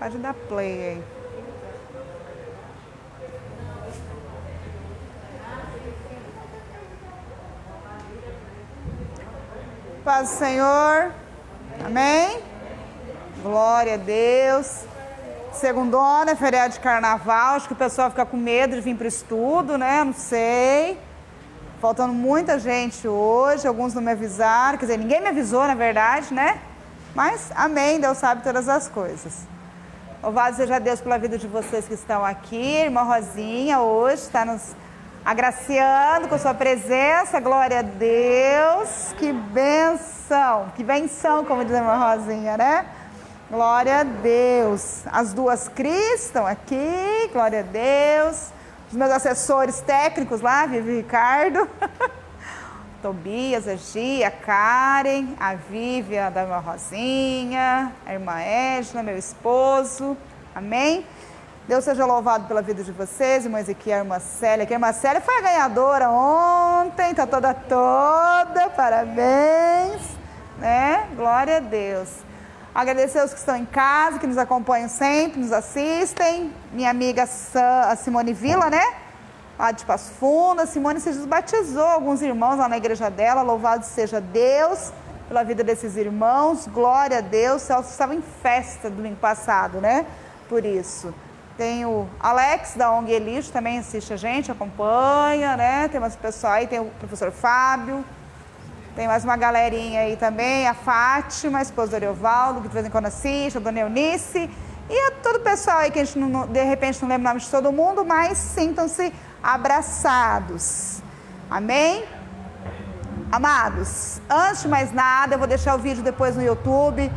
Pode dar play aí. Paz do Senhor. Amém? Glória a Deus. Segundona, é feriado de carnaval. Acho que o pessoal fica com medo de vir para o estudo, né? Não sei. Faltando muita gente hoje. Alguns não me avisaram. Quer dizer, ninguém me avisou, na verdade, né? Mas, amém. Deus sabe todas as coisas. Louvado seja Deus pela vida de vocês que estão aqui. Irmã Rosinha hoje está nos agraciando com sua presença. Glória a Deus. Que benção, como diz a irmã Rosinha, né? Glória a Deus. As duas Cris estão aqui. Glória a Deus. Os meus assessores técnicos lá, Vivi e Ricardo. Tobias, a Gia, a Karen, a Vívia da irmã Rosinha, a irmã Edna, meu esposo. Amém? Deus seja louvado pela vida de vocês, irmã Ezequiel, a irmã Célia, que a irmã Célia foi a ganhadora ontem, tá toda, parabéns, né? Glória a Deus. Agradecer aos que estão em casa, que nos acompanham sempre, nos assistem. Minha amiga a Simone Vila, né? Lá de Passo Fundo. A Simone se batizou alguns irmãos lá na igreja dela. Louvado seja Deus pela vida desses irmãos. Glória a Deus. O Celso estava em festa domingo passado, né? Por isso. Tem o Alex da ONG Elite, também assiste a gente, acompanha, né? Tem mais pessoal aí, tem o professor Fábio. Tem mais uma galerinha aí também, a Fátima, a esposa do Ariovaldo, que de vez em quando assiste, a dona Eunice. E todo o pessoal aí que a gente não, de repente não lembra o nome de todo mundo, mas sintam-se abraçados. Amém? Amados, antes de mais nada, eu vou deixar o vídeo depois no YouTube.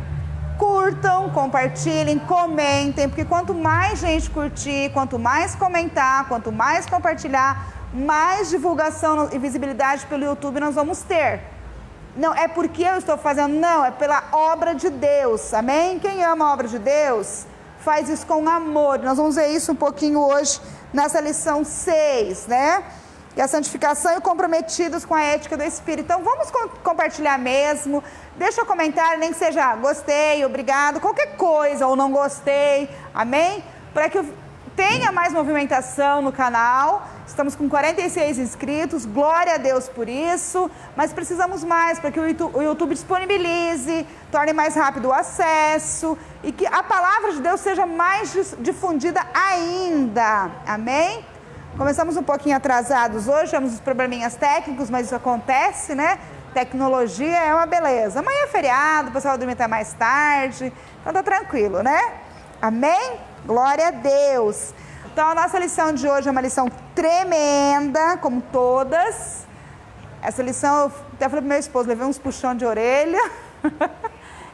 Curtam, compartilhem, comentem, porque quanto mais gente curtir, quanto mais comentar, quanto mais compartilhar, mais divulgação e visibilidade pelo YouTube nós vamos ter. Não é porque eu estou fazendo, não, é pela obra de Deus, amém? Quem ama a obra de Deus, faz isso com amor. Nós vamos ver isso um pouquinho hoje nessa lição 6, né? Que é a santificação e comprometidos com a ética do Espírito. Então vamos compartilhar mesmo, deixa um comentário, nem que seja gostei, obrigado, qualquer coisa, ou não gostei, amém? Para que tenha mais movimentação no canal. Estamos com 46 inscritos, glória a Deus por isso, mas precisamos mais para que o YouTube disponibilize, torne mais rápido o acesso e que a palavra de Deus seja mais difundida ainda, amém? Começamos um pouquinho atrasados hoje, temos uns probleminhas técnicos, mas isso acontece, né? Tecnologia é uma beleza. Amanhã é feriado, o pessoal vai dormir até mais tarde, então tá tranquilo, né? Amém? Glória a Deus. Então a nossa lição de hoje é uma lição tremenda, como todas. Essa lição, eu até falei pro meu esposo, levei uns puxão de orelha.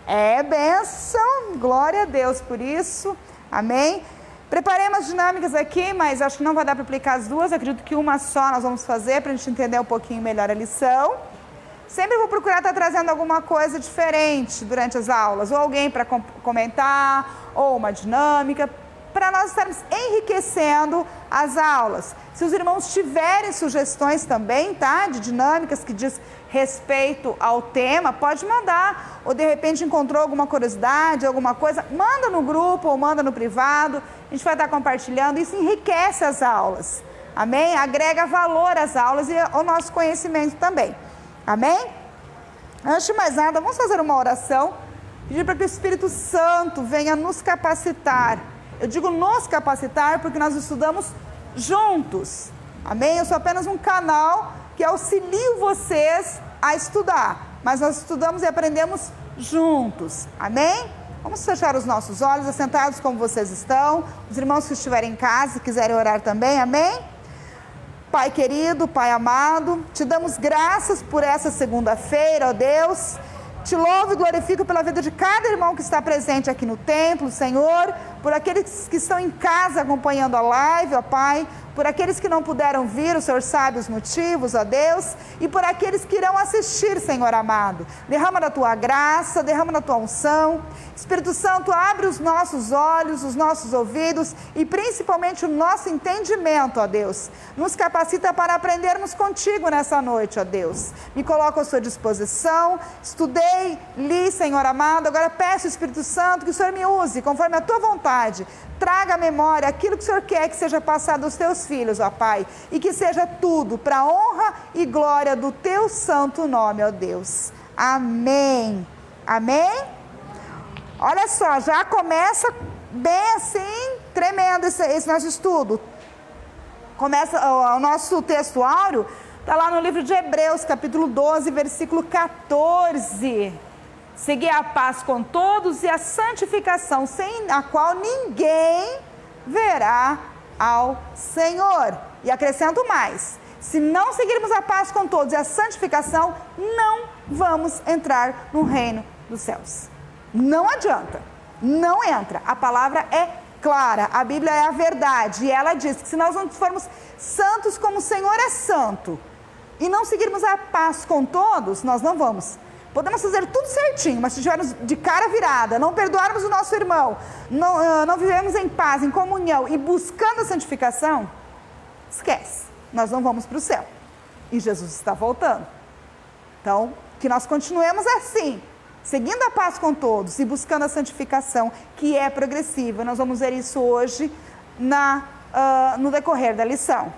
É bênção, glória a Deus por isso, amém? Preparei umas dinâmicas aqui, mas acho que não vai dar para aplicar as duas, acredito que uma só nós vamos fazer para a gente entender um pouquinho melhor a lição. Sempre vou procurar estar trazendo alguma coisa diferente durante as aulas, ou alguém para comentar, ou uma dinâmica, para nós estarmos enriquecendo as aulas. Se os irmãos tiverem sugestões também, tá, de dinâmicas que diz respeito ao tema, pode mandar, ou de repente encontrou alguma curiosidade, alguma coisa, manda no grupo ou manda no privado, a gente vai estar compartilhando, isso enriquece as aulas, amém? Agrega valor às aulas e ao nosso conhecimento também, amém? Antes de mais nada, vamos fazer uma oração, pedir para que o Espírito Santo venha nos capacitar. Eu digo nos capacitar porque nós estudamos juntos, amém? Eu sou apenas um canal que auxilio vocês a estudar, mas nós estudamos e aprendemos juntos, amém? Vamos fechar os nossos olhos, assentados como vocês estão, os irmãos que estiverem em casa e quiserem orar também, amém? Pai querido, Pai amado, te damos graças por essa segunda-feira, ó Deus. Te louvo e glorifico pela vida de cada irmão que está presente aqui no templo, Senhor, por aqueles que estão em casa acompanhando a live, ó Pai, por aqueles que não puderam vir, o Senhor sabe os motivos, ó Deus, e por aqueles que irão assistir, Senhor amado. Derrama da tua graça, derrama da tua unção. Espírito Santo, abre os nossos olhos, os nossos ouvidos e principalmente o nosso entendimento, ó Deus. Nos capacita para aprendermos contigo nessa noite, ó Deus. Me coloco à sua disposição, estudei, li, Senhor amado, agora peço, Espírito Santo, que o Senhor me use conforme a tua vontade. vontade. Traga à memória aquilo que o Senhor quer que seja passado aos teus filhos, ó Pai, e que seja tudo para a honra e glória do teu santo nome, ó Deus. Amém. Amém? Olha só, já começa bem assim, tremendo esse nosso estudo. Começa, o nosso texto áureo está lá no livro de Hebreus, capítulo 12, versículo 14. Seguir a paz com todos e a santificação, sem a qual ninguém verá ao Senhor. E acrescento mais: se não seguirmos a paz com todos e a santificação, não vamos entrar no reino dos céus. Não adianta, não entra. A palavra é clara, a Bíblia é a verdade, e ela diz que se nós não formos santos como o Senhor é santo, e não seguirmos a paz com todos, nós não vamos. Podemos fazer tudo certinho, mas se estivermos de cara virada, não perdoarmos o nosso irmão, não vivemos em paz, em comunhão e buscando a santificação, esquece, nós não vamos para o céu. E Jesus está voltando. Então, que nós continuemos assim, seguindo a paz com todos e buscando a santificação, que é progressiva. Nós vamos ver isso hoje no decorrer da lição.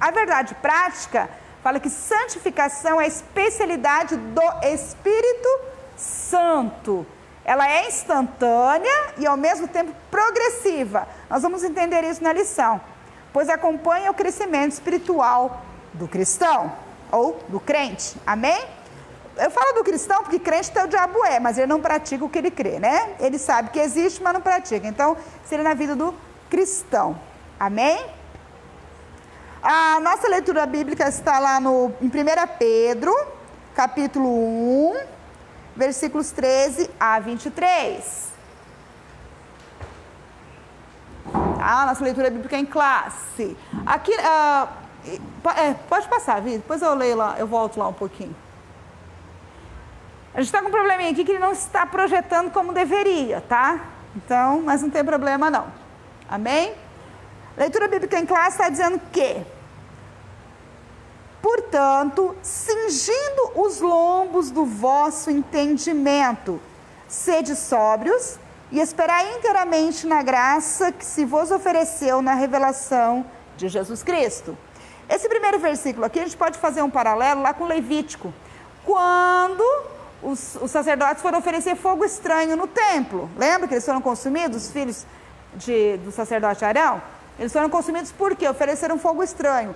A verdade prática fala que santificação é a especialidade do Espírito Santo. Ela é instantânea e ao mesmo tempo progressiva. Nós vamos entender isso na lição, pois acompanha o crescimento espiritual do cristão ou do crente. Amém? Eu falo do cristão porque crente até o diabo é, mas ele não pratica o que ele crê, né? Ele sabe que existe, mas não pratica. Então, seria na vida do cristão. Amém? A nossa leitura bíblica está lá em 1 Pedro, capítulo 1, versículos 13 a 23. Tá? Nossa leitura bíblica em classe. Aqui, pode passar, Vitor, depois eu leio lá, eu volto lá um pouquinho. A gente está com um probleminha aqui que ele não está projetando como deveria, tá? Então, mas não tem problema não. Amém? Leitura bíblica em classe está dizendo que, portanto, cingindo os lombos do vosso entendimento, sede sóbrios e esperai inteiramente na graça que se vos ofereceu na revelação de Jesus Cristo. Esse primeiro versículo aqui, a gente pode fazer um paralelo lá com Levítico, quando os sacerdotes foram oferecer fogo estranho no templo. Lembra que eles foram consumidos, os filhos do sacerdote Arão? Eles foram consumidos por quê? Ofereceram fogo estranho.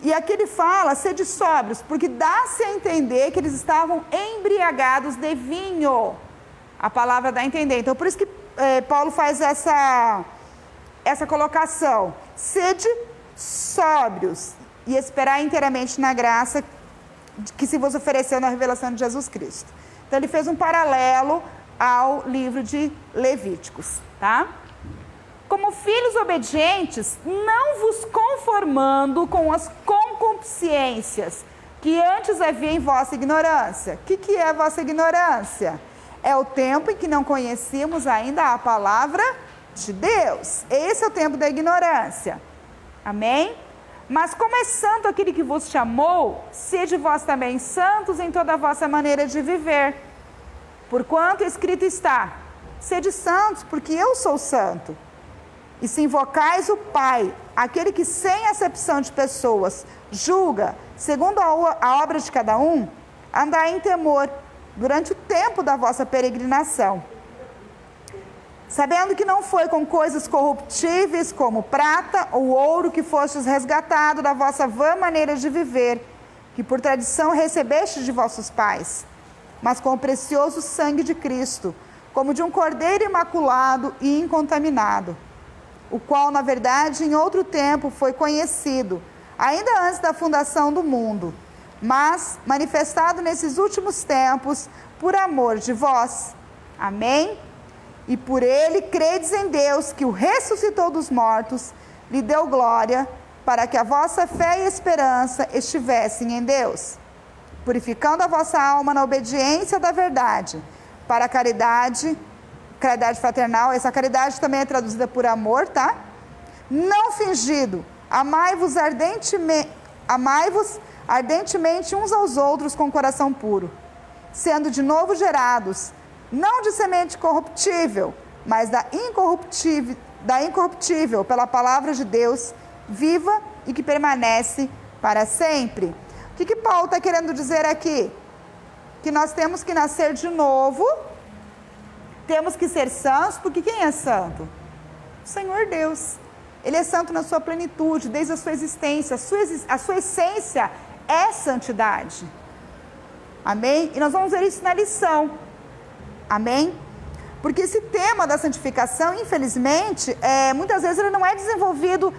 E aqui ele fala, sede sóbrios, porque dá-se a entender que eles estavam embriagados de vinho. A palavra dá a entender. Então, por isso que Paulo faz essa colocação. Sede sóbrios e esperar inteiramente na graça que se vos ofereceu na revelação de Jesus Cristo. Então, ele fez um paralelo ao livro de Levíticos, tá? Como filhos obedientes, não vos conformando com as concupiscências que antes havia em vossa ignorância. O que é a vossa ignorância? É o tempo em que não conhecíamos ainda a palavra de Deus. Esse é o tempo da ignorância. Amém? Mas como é santo aquele que vos chamou, sede vós também santos em toda a vossa maneira de viver. Porquanto escrito está, sede santos, porque eu sou santo. E se invocais o Pai, aquele que sem acepção de pessoas julga, segundo a obra de cada um, andai em temor durante o tempo da vossa peregrinação, sabendo que não foi com coisas corruptíveis como prata ou ouro que fostes resgatado da vossa vã maneira de viver, que por tradição recebestes de vossos pais, mas com o precioso sangue de Cristo, como de um cordeiro imaculado e incontaminado, o qual, na verdade, em outro tempo foi conhecido, ainda antes da fundação do mundo, mas manifestado nesses últimos tempos por amor de vós. Amém? E por ele credes em Deus, que o ressuscitou dos mortos, lhe deu glória, para que a vossa fé e esperança estivessem em Deus, purificando a vossa alma na obediência da verdade, para a caridade fraternal. Essa caridade também é traduzida por amor, tá? Não fingido, amai-vos ardentemente uns aos outros com coração puro, sendo de novo gerados, não de semente corruptível, mas da incorruptível pela palavra de Deus, viva e que permanece para sempre. O que Paulo está querendo dizer aqui? Que nós temos que nascer de novo, temos que ser santos, porque quem é santo? O Senhor Deus. Ele é santo na sua plenitude, desde a sua existência. A sua essência é santidade. Amém? E nós vamos ver isso na lição. Amém? Porque esse tema da santificação, infelizmente, muitas vezes ele não é desenvolvido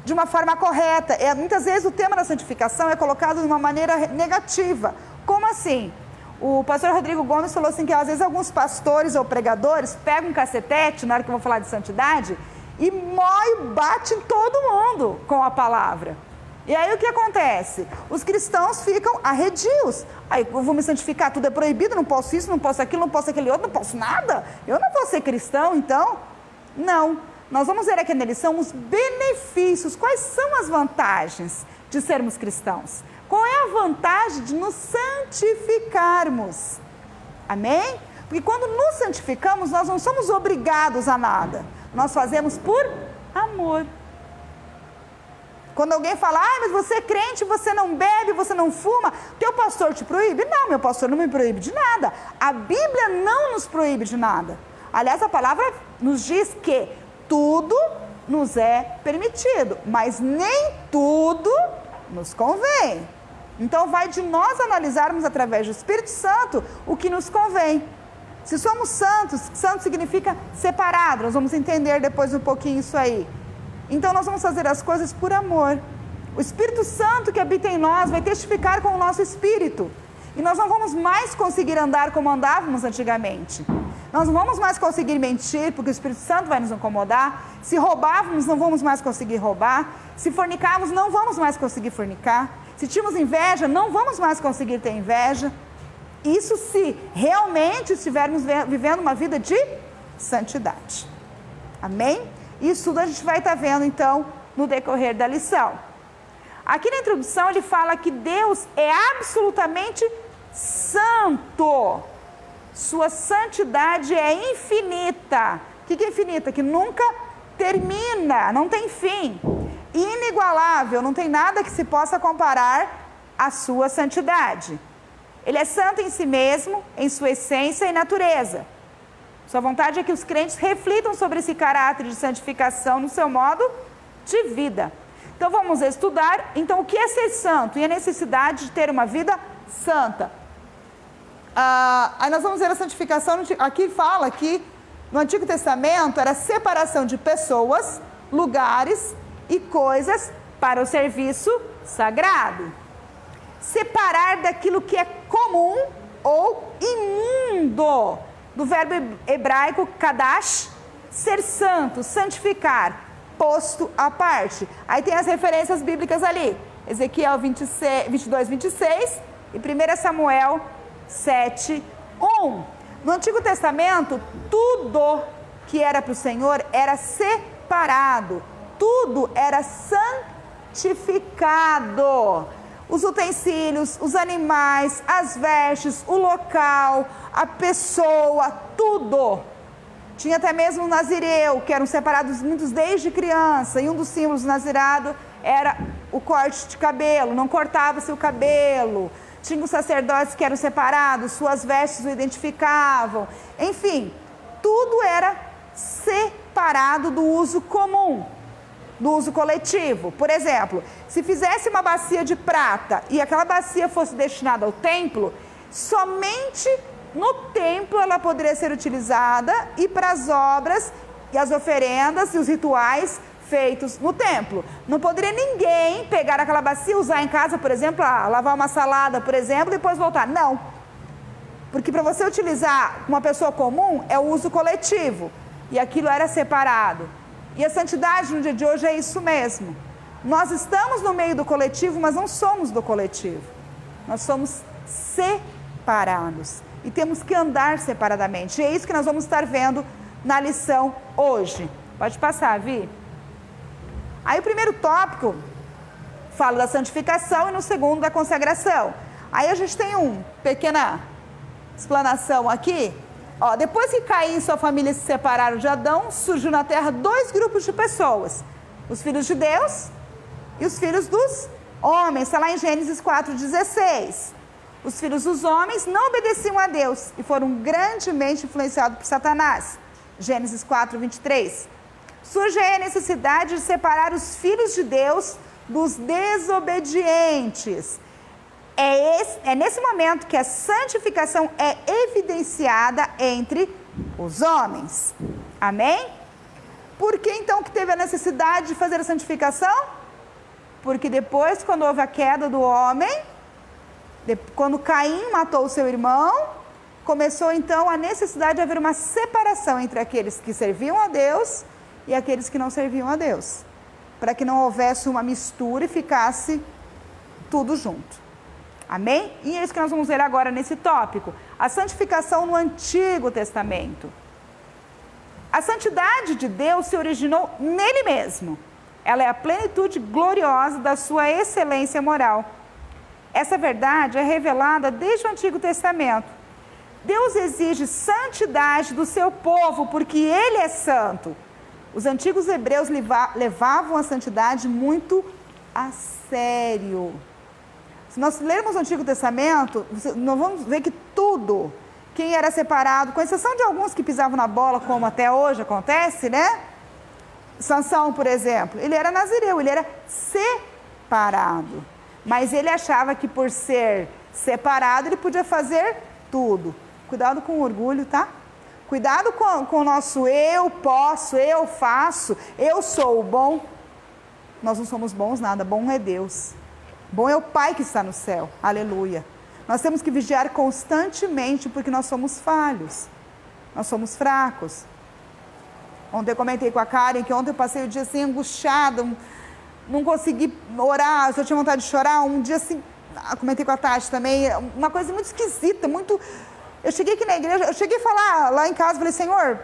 de uma forma correta. Muitas vezes o tema da santificação é colocado de uma maneira negativa. Como assim? O pastor Rodrigo Gomes falou assim que às vezes alguns pastores ou pregadores pegam um cacetete, na hora que eu vou falar de santidade, e bate em todo mundo com a palavra. E aí o que acontece? Os cristãos ficam arredios. Aí eu vou me santificar, tudo é proibido, não posso isso, não posso aquilo, não posso aquele outro, não posso nada. Eu não vou ser cristão, então? Não. Nós vamos ver aqui na lição os benefícios, quais são as vantagens de sermos cristãos. Qual é a vantagem de nos santificarmos? Amém? Porque quando nos santificamos, nós não somos obrigados a nada. Nós fazemos por amor. Quando alguém fala, mas você é crente, você não bebe, você não fuma, teu pastor te proíbe? Não, meu pastor não me proíbe de nada. A Bíblia não nos proíbe de nada. Aliás, a palavra nos diz que tudo nos é permitido, mas nem tudo nos convém. Então vai de nós analisarmos através do Espírito Santo o que nos convém. Se somos santos, santo significa separado, nós vamos entender depois um pouquinho isso aí. Então nós vamos fazer as coisas por amor. O Espírito Santo que habita em nós vai testificar com o nosso espírito. E nós não vamos mais conseguir andar como andávamos antigamente. Nós não vamos mais conseguir mentir, porque o Espírito Santo vai nos incomodar. Se roubávamos, não vamos mais conseguir roubar. Se fornicávamos, não vamos mais conseguir fornicar. Se tínhamos inveja, não vamos mais conseguir ter inveja. Isso se realmente estivermos vivendo uma vida de santidade. Amém? Isso tudo a gente vai estar vendo, então, no decorrer da lição. Aqui na introdução ele fala que Deus é absolutamente santo. Sua santidade é infinita. O que é infinita? Que nunca termina, não tem fim. Inigualável, não tem nada que se possa comparar à sua santidade. Ele é santo em si mesmo, em sua essência e natureza. Sua vontade é que os crentes reflitam sobre esse caráter de santificação no seu modo de vida. Então vamos estudar, então, o que é ser santo e a necessidade de ter uma vida santa. Aí nós vamos ver a santificação, aqui fala que no Antigo Testamento era separação de pessoas, lugares e coisas para o serviço sagrado. Separar daquilo que é comum ou imundo. Do verbo hebraico kadash, ser santo, santificar, posto à parte. Aí tem as referências bíblicas ali. Ezequiel 22, 26 e 1 Samuel 7, 1. No Antigo Testamento, tudo que era para o Senhor era separado. Tudo era santificado. Os utensílios, os animais, as vestes, o local, a pessoa, tudo. Tinha até mesmo o nazireu, que eram separados muitos desde criança, e um dos símbolos do nazirado era o corte de cabelo, não cortava-se o cabelo. Tinha os sacerdotes que eram separados, suas vestes o identificavam. Enfim, tudo era separado do uso comum, do uso coletivo. Por exemplo, se fizesse uma bacia de prata e aquela bacia fosse destinada ao templo, somente no templo ela poderia ser utilizada e para as obras e as oferendas e os rituais feitos no templo. Não poderia ninguém pegar aquela bacia e usar em casa, por exemplo, lavar uma salada, por exemplo, e depois voltar. Não. Porque para você utilizar uma pessoa comum é o uso coletivo e aquilo era separado. E a santidade no dia de hoje é isso mesmo. Nós estamos no meio do coletivo, mas não somos do coletivo. Nós somos separados. E temos que andar separadamente. E é isso que nós vamos estar vendo na lição hoje. Pode passar, Vi. Aí o primeiro tópico fala da santificação e no segundo da consagração. Aí a gente tem uma pequena explanação aqui. Depois que Caim e sua família se separaram de Adão, surgiu na terra 2 grupos de pessoas. Os filhos de Deus e os filhos dos homens. Está lá em Gênesis 4,16. Os filhos dos homens não obedeciam a Deus e foram grandemente influenciados por Satanás. Gênesis 4,23. Surge aí a necessidade de separar os filhos de Deus dos desobedientes. É nesse momento que a santificação é evidenciada entre os homens. Amém? Por que então que teve a necessidade de fazer a santificação? Porque depois, quando houve a queda do homem, quando Caim matou o seu irmão, começou então a necessidade de haver uma separação entre aqueles que serviam a Deus e aqueles que não serviam a Deus, para que não houvesse uma mistura e ficasse tudo junto. Amém? E é isso que nós vamos ver agora nesse tópico. A santificação no Antigo Testamento. A santidade de Deus se originou nele mesmo. Ela é a plenitude gloriosa da sua excelência moral. Essa verdade é revelada desde o Antigo Testamento. Deus exige santidade do seu povo porque ele é santo. Os antigos hebreus levavam a santidade muito a sério. Se nós lermos o Antigo Testamento, nós vamos ver que tudo, quem era separado, com exceção de alguns que pisavam na bola, como até hoje acontece, né? Sansão, por exemplo, ele era nazireu, ele era separado. Mas ele achava que por ser separado, ele podia fazer tudo. Cuidado com o orgulho, tá? Cuidado com o nosso eu posso, eu faço, eu sou o bom. Nós não somos bons nada, bom é Deus. Bom é o Pai que está no céu, aleluia. Nós temos que vigiar constantemente porque nós somos falhos, nós somos fracos. Ontem eu comentei com a Karen que ontem eu passei o dia assim angustiada, não consegui orar, eu tinha vontade de chorar, um dia assim, comentei com a Tati também, uma coisa muito esquisita, muito... Eu cheguei aqui na igreja, eu cheguei a falar lá em casa, falei, Senhor,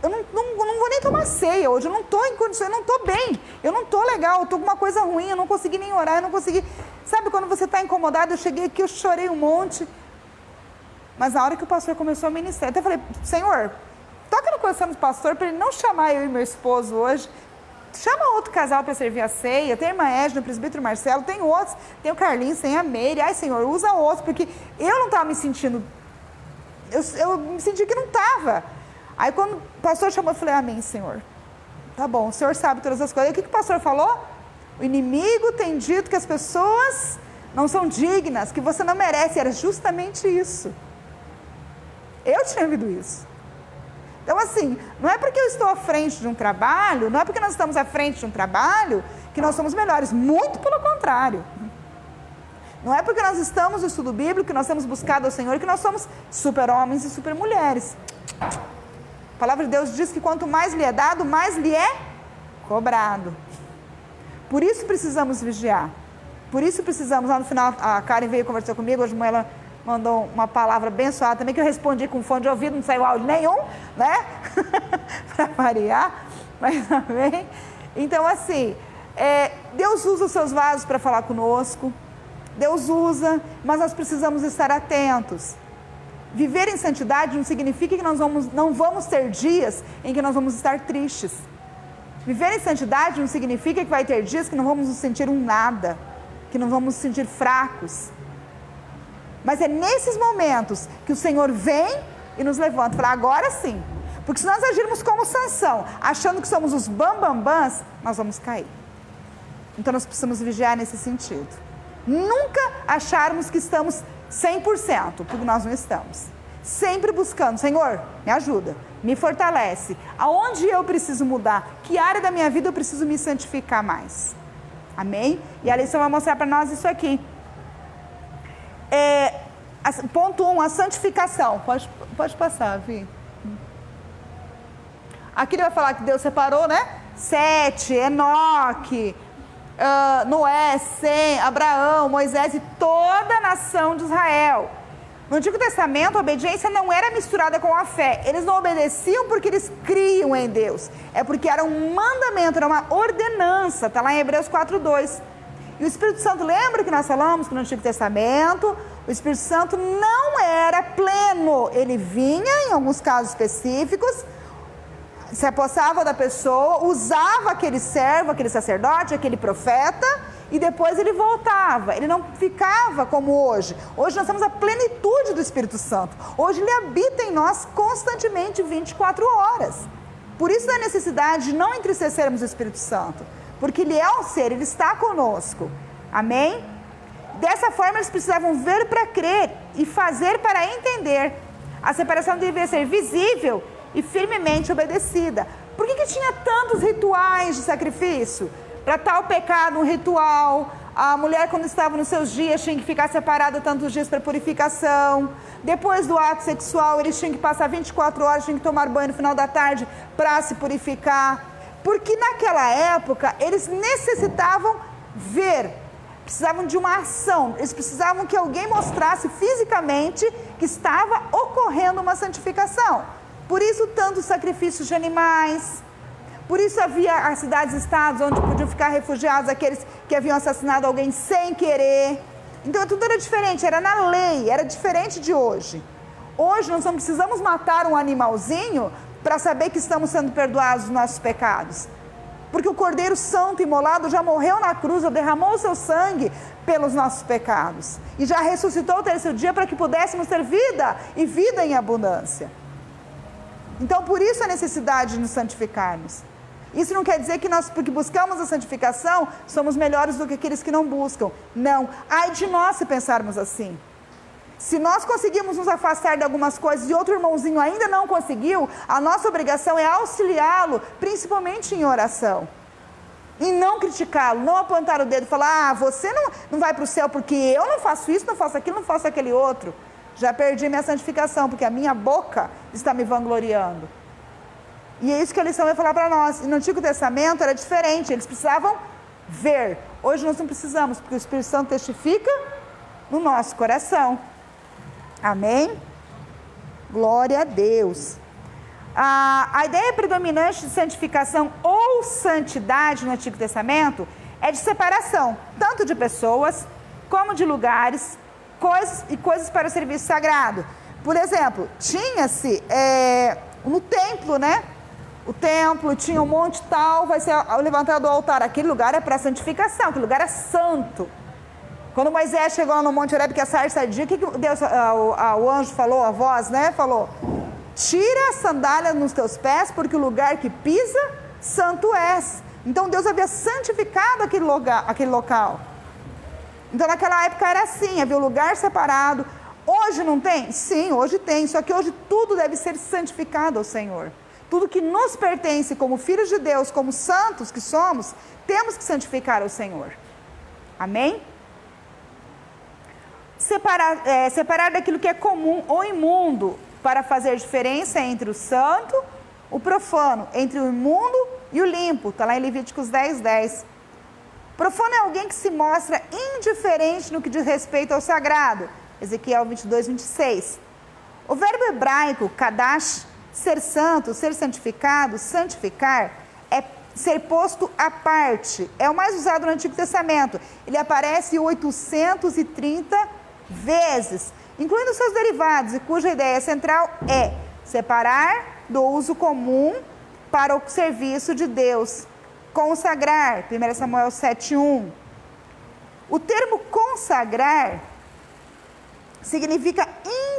eu não vou nem tomar ceia hoje, eu não estou em condições, eu não estou bem, eu não estou legal, eu estou com uma coisa ruim, eu não consegui nem orar, eu não consegui... Sabe quando você está incomodado, eu cheguei aqui, eu chorei um monte, mas na hora que o pastor começou a ministrar, então eu falei, Senhor, toca no coração do pastor para ele não chamar eu e meu esposo hoje, chama outro casal para servir a ceia, tem a irmã Edna, o presbítero Marcelo, tem outros, tem o Carlinhos, tem a Meire, ai Senhor, usa outros, porque eu não estava me sentindo, eu me senti que não estava. Aí quando o pastor chamou, eu falei, amém, Senhor. Tá bom, o Senhor sabe todas as coisas. E o que o pastor falou? O inimigo tem dito que as pessoas não são dignas, que você não merece. Era justamente isso. Eu tinha ouvido isso. Então assim, não é porque eu estou à frente de um trabalho, não é porque nós estamos à frente de um trabalho, que nós somos melhores. Muito pelo contrário. Não é porque nós estamos no estudo bíblico, que nós temos buscado ao Senhor, que nós somos super-homens e super-mulheres. A palavra de Deus diz que quanto mais lhe é dado, mais lhe é cobrado. Por isso precisamos vigiar. Por isso precisamos, lá no final, a Karen veio conversar comigo, hoje de manhã ela mandou uma palavra abençoada também, que eu respondi com fone de ouvido, não saiu áudio nenhum, né? Para variar, mas amém. Então assim, Deus usa os seus vasos para falar conosco, Deus usa, mas nós precisamos estar atentos. Viver em santidade não significa que nós não vamos ter dias em que nós vamos estar tristes. Viver em santidade não significa que vai ter dias que não vamos nos sentir um nada, que não vamos nos sentir fracos. Mas é nesses momentos que o Senhor vem e nos levanta. Fala, agora sim. Porque se nós agirmos como Sansão, achando que somos os bambambãs, nós vamos cair. Então nós precisamos vigiar nesse sentido. Nunca acharmos que estamos 100%, porque nós não estamos. Sempre buscando, Senhor, me ajuda, me fortalece. Aonde eu preciso mudar? Que área da minha vida eu preciso me santificar mais? Amém? E a lição vai mostrar para nós isso aqui. Ponto 1, a santificação. Pode passar, Vi. Aqui ele vai falar que Deus separou, né? Sete, Enoque, Noé, Sem, Abraão, Moisés e toda a nação de Israel. No Antigo Testamento, a obediência não era misturada com a fé. Eles não obedeciam porque eles criam em Deus. É porque era um mandamento, era uma ordenança. Está lá em Hebreus 4:2. E o Espírito Santo, lembra que nós falamos que no Antigo Testamento, O Espírito Santo não era pleno. Ele vinha, em alguns casos específicos, se apossava da pessoa, usava aquele servo, aquele sacerdote, aquele profeta, e depois ele voltava. Ele não ficava como hoje. Hoje nós temos a plenitude do Espírito Santo. Hoje ele habita em nós constantemente 24 horas. Por isso a necessidade de não entristecermos o Espírito Santo, porque ele é um ser, ele está conosco. Amém? Dessa forma eles precisavam ver para crer e fazer para entender. A separação devia ser visível e firmemente obedecida. Por que tinha tantos rituais de sacrifício? Para tal pecado, um ritual. A mulher, quando estava nos seus dias, tinha que ficar separada tantos dias para purificação. Depois do ato sexual, eles tinham que passar 24 horas, tinham que tomar banho no final da tarde para se purificar. Porque naquela época, eles necessitavam ver, precisavam de uma ação. Eles precisavam que alguém mostrasse fisicamente que estava ocorrendo uma santificação. Por isso, tantos sacrifícios de animais. Por isso havia as cidades-estados onde podiam ficar refugiados aqueles que haviam assassinado alguém sem querer. Então tudo era diferente, era na lei, era diferente de hoje. Hoje nós não precisamos matar um animalzinho para saber que estamos sendo perdoados dos nossos pecados. Porque o Cordeiro Santo imolado já morreu na cruz, já derramou o seu sangue pelos nossos pecados. E já ressuscitou o terceiro dia para que pudéssemos ter vida e vida em abundância. Então por isso a necessidade de nos santificarmos. Isso não quer dizer que nós, porque buscamos a santificação, somos melhores do que aqueles que não buscam. Não. Ai de nós se pensarmos assim. Se nós conseguimos nos afastar de algumas coisas e outro irmãozinho ainda não conseguiu, a nossa obrigação é auxiliá-lo, principalmente em oração. E não criticá-lo, não apontar o dedo e falar, você não vai para o céu porque eu não faço isso, não faço aquilo, não faço aquele outro. Já perdi minha santificação, porque a minha boca está me vangloriando. E é isso que a lição vai falar para nós. E no Antigo Testamento era diferente, eles precisavam ver. Hoje nós não precisamos, porque o Espírito Santo testifica no nosso coração. Amém? Glória a Deus. A ideia predominante de santificação ou santidade no Antigo Testamento é de separação, tanto de pessoas, como de lugares, coisas para o serviço sagrado. Por exemplo, tinha-se no templo, né? O templo tinha um monte tal, vai ser levantado o altar. Aquele lugar é para santificação, aquele lugar é santo. Quando Moisés chegou lá no Monte Horebe, que a sarça ardia, o que Deus, o anjo falou, a voz, né? Falou, tira a sandália nos teus pés, porque o lugar que pisa, santo és. Então Deus havia santificado aquele local. Então naquela época era assim, havia um lugar separado. Hoje não tem? Sim, hoje tem, só que hoje tudo deve ser santificado ao Senhor. Tudo que nos pertence como filhos de Deus, como santos que somos, temos que santificar ao Senhor. Amém? Separar daquilo que é comum ou imundo, para fazer diferença entre o santo, o profano, entre o imundo e o limpo. Está lá em Levíticos 10:10. Profano é alguém que se mostra indiferente no que diz respeito ao sagrado. Ezequiel 22:26. O verbo hebraico, kadash, ser santo, ser santificado, santificar, é ser posto à parte. É o mais usado no Antigo Testamento. Ele aparece 830 vezes, incluindo seus derivados, e cuja ideia central é separar do uso comum para o serviço de Deus. Consagrar, 1 Samuel 7:1. O termo consagrar significa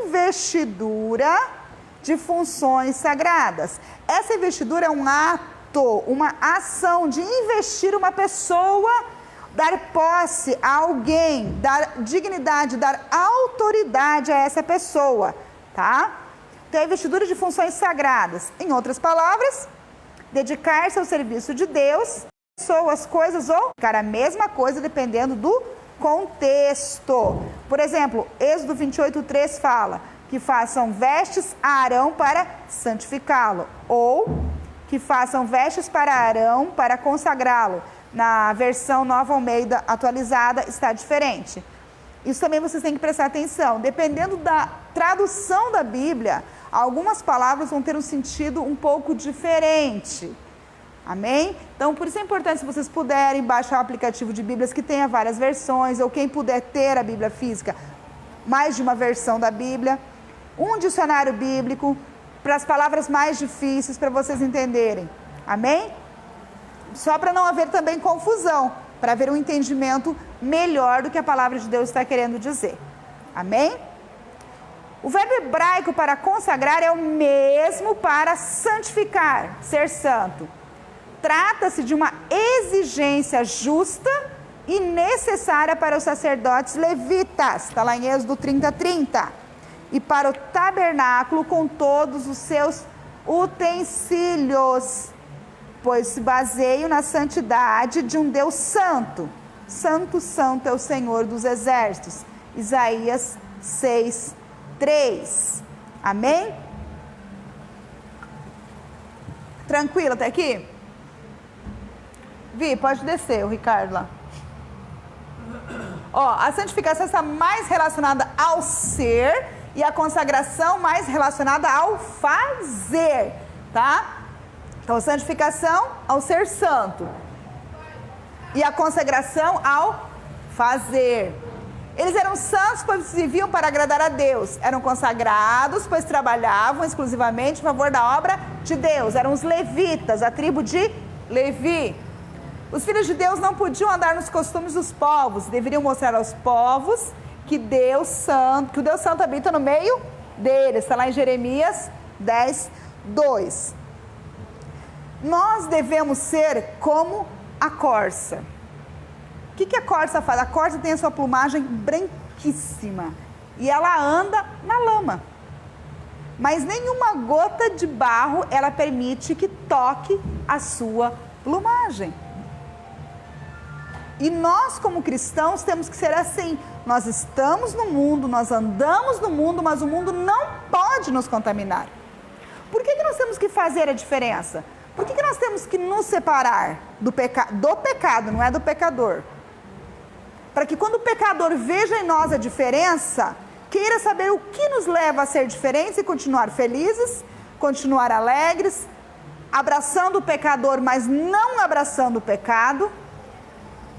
investidura de funções sagradas. Essa investidura é um ato, uma ação de investir uma pessoa, dar posse a alguém, dar dignidade, dar autoridade a essa pessoa, tá? Então, a investidura de funções sagradas. Em outras palavras, dedicar-se ao serviço de Deus, pessoas, coisas ou ficar a mesma coisa dependendo do contexto. Por exemplo, Êxodo 28:3 fala que façam vestes a Arão para santificá-lo, ou que façam vestes para Arão para consagrá-lo. Na versão Nova Almeida atualizada está diferente. Isso também vocês têm que prestar atenção. Dependendo da tradução da Bíblia, algumas palavras vão ter um sentido um pouco diferente. Amém? Então, por isso é importante, se vocês puderem, baixar o aplicativo de Bíblias que tenha várias versões, ou quem puder ter a Bíblia física, mais de uma versão da Bíblia, um dicionário bíblico para as palavras mais difíceis, para vocês entenderem. Amém? Só para não haver também confusão, para haver um entendimento melhor do que a palavra de Deus está querendo dizer. Amém? O verbo hebraico para consagrar é o mesmo para santificar, ser santo. Trata-se de uma exigência justa e necessária para os sacerdotes levitas, está lá em Êxodo 30:30, e para o tabernáculo com todos os seus utensílios, pois se baseiam na santidade de um Deus santo. Santo, santo é o Senhor dos exércitos. Isaías 6:3. Amém? Tranquilo até aqui? Vi, pode descer, o Ricardo lá. Ó, a santificação está mais relacionada ao ser e a consagração mais relacionada ao fazer, tá? Então, a santificação ao ser santo e a consagração ao fazer. Eles eram santos, pois viviam para agradar a Deus. Eram consagrados, pois trabalhavam exclusivamente em favor da obra de Deus. Eram os levitas, a tribo de Levi. Os filhos de Deus não podiam andar nos costumes dos povos. Deveriam mostrar aos povos que o Deus Santo habita no meio deles. Está lá em Jeremias 10:2. Nós devemos ser como a corça. O que a corça faz? A corça tem a sua plumagem branquíssima e ela anda na lama. Mas nenhuma gota de barro ela permite que toque a sua plumagem. E nós, como cristãos, temos que ser assim. Nós estamos no mundo, nós andamos no mundo, mas o mundo não pode nos contaminar. Por que nós temos que fazer a diferença? Por que nós temos que nos separar do pecado, não é do pecador? Para que quando o pecador veja em nós a diferença, queira saber o que nos leva a ser diferentes e continuar felizes, continuar alegres, abraçando o pecador, mas não abraçando o pecado,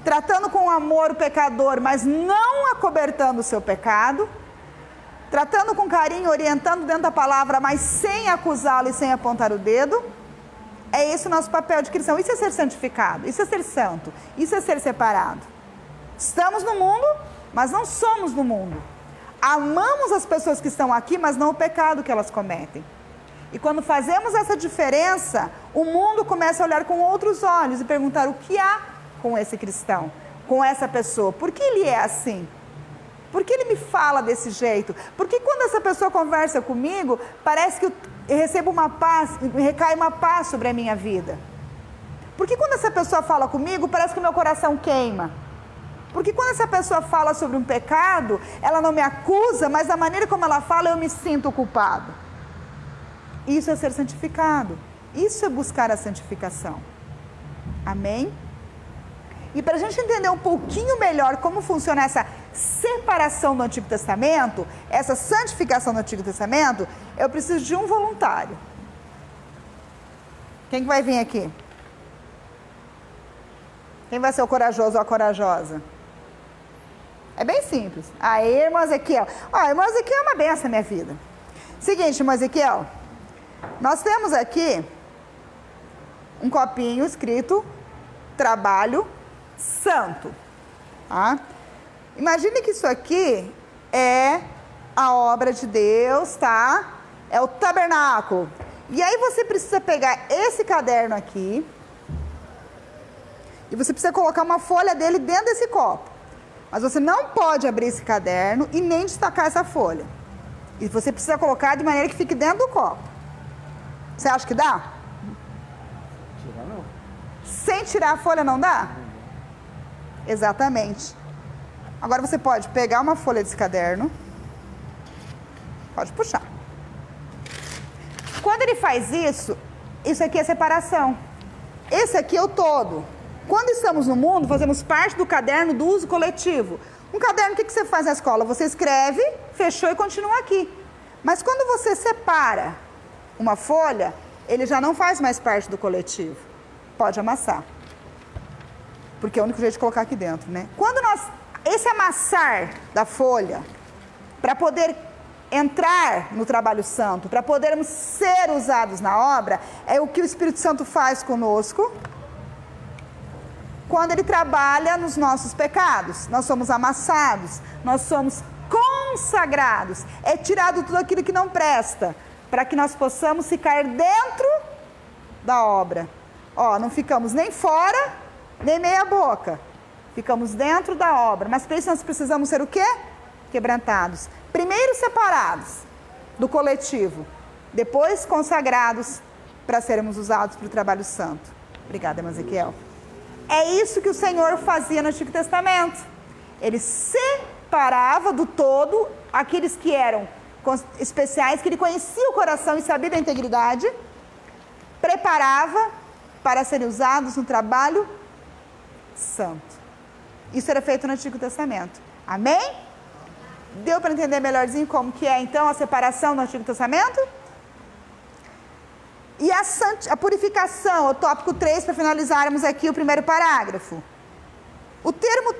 tratando com amor o pecador, mas não acobertando o seu pecado, tratando com carinho, orientando dentro da palavra, mas sem acusá-lo e sem apontar o dedo. É esse o nosso papel de cristão. Isso é ser santificado, isso é ser santo, isso é ser separado. Estamos no mundo, mas não somos do mundo. Amamos as pessoas que estão aqui, mas não o pecado que elas cometem. E quando fazemos essa diferença, o mundo começa a olhar com outros olhos e perguntar o que há com esse cristão, com essa pessoa. Por que ele é assim? Por que ele me fala desse jeito? Por que quando essa pessoa conversa comigo, parece que eu recebo uma paz, recai uma paz sobre a minha vida? Por que quando essa pessoa fala comigo, parece que o meu coração queima? Porque quando essa pessoa fala sobre um pecado, ela não me acusa, mas da maneira como ela fala, eu me sinto culpado. Isso é ser santificado. Isso é buscar a santificação. Amém? E para a gente entender um pouquinho melhor como funciona essa separação do Antigo Testamento, essa santificação do Antigo Testamento, eu preciso de um voluntário. Quem que vai vir aqui? Quem vai ser o corajoso ou a corajosa? É bem simples. Aí, irmão Ezequiel. Ó, irmão Ezequiel é uma benção na minha vida. Seguinte, irmão Ezequiel. Nós temos aqui um copinho escrito trabalho santo. Tá? Imagine que isso aqui é a obra de Deus, tá? É o tabernáculo. E aí você precisa pegar esse caderno aqui e você precisa colocar uma folha dele dentro desse copo. Mas você não pode abrir esse caderno e nem destacar essa folha. E você precisa colocar de maneira que fique dentro do copo. Você acha que dá? Tirar não. Sem tirar a folha não dá? Exatamente. Agora você pode pegar uma folha desse caderno. Pode puxar. Quando ele faz isso, isso aqui é separação. Esse aqui é o todo. Quando estamos no mundo, fazemos parte do caderno do uso coletivo. Um caderno, o que você faz na escola? Você escreve, fechou e continua aqui. Mas quando você separa uma folha, ele já não faz mais parte do coletivo. Pode amassar. Porque é o único jeito de colocar aqui dentro, né? Quando esse amassar da folha para poder entrar no trabalho santo, para podermos ser usados na obra, é o que o Espírito Santo faz conosco quando ele trabalha nos nossos pecados. Nós somos amassados, nós somos consagrados, é tirado tudo aquilo que não presta, para que nós possamos ficar dentro da obra. Ó, não ficamos nem fora, nem meia boca, ficamos dentro da obra, mas para isso nós precisamos ser o quê? Quebrantados. Primeiro separados do coletivo, depois consagrados para sermos usados para o trabalho santo. Obrigada, irmã Ezequiel. É isso que o Senhor fazia no Antigo Testamento. Ele separava do todo aqueles que eram especiais, que ele conhecia o coração e sabia da integridade, preparava para serem usados no trabalho santo. Isso era feito no Antigo Testamento. Amém? Deu para entender melhorzinho como que é, então, a separação no Antigo Testamento? E a purificação, o tópico 3, para finalizarmos aqui o primeiro parágrafo. O termo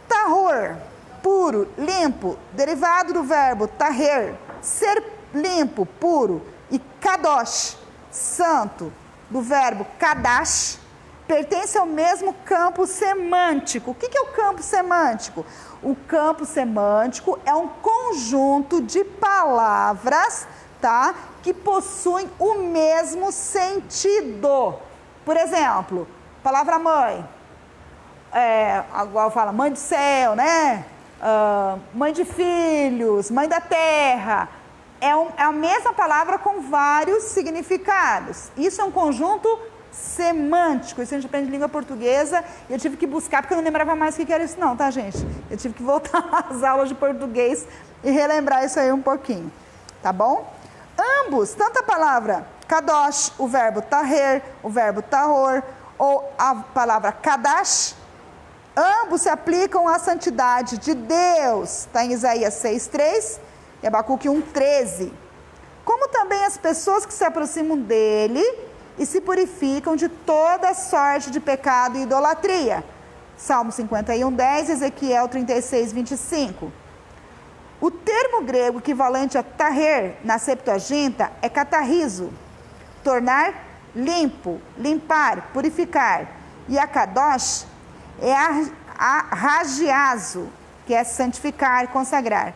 tahor, puro, limpo, derivado do verbo taher, ser limpo, puro, e kadosh, santo, do verbo kadash, pertence ao mesmo campo semântico. O que é o campo semântico? O campo semântico é um conjunto de palavras, tá, que possuem o mesmo sentido. Por exemplo, palavra mãe, igual fala mãe do céu, né? Mãe de filhos, mãe da terra. É a mesma palavra com vários significados. Isso é um conjunto semântico. Isso a gente aprende em língua portuguesa e eu tive que buscar, porque eu não lembrava mais o que era isso não, tá, gente? Eu tive que voltar às aulas de português e relembrar isso aí um pouquinho, tá bom? Ambos, tanto a palavra kadosh, o verbo taher, o verbo tahor, ou a palavra kadash, ambos se aplicam à santidade de Deus, está em Isaías 6:3 e Abacuque 1:13. Como também as pessoas que se aproximam dele e se purificam de toda sorte de pecado e idolatria. Salmo 51:10, Ezequiel 36:25. O termo grego equivalente a taher na Septuaginta é catarrizo, tornar limpo, limpar, purificar. E a kadosh é a ragiazo, que é santificar, consagrar.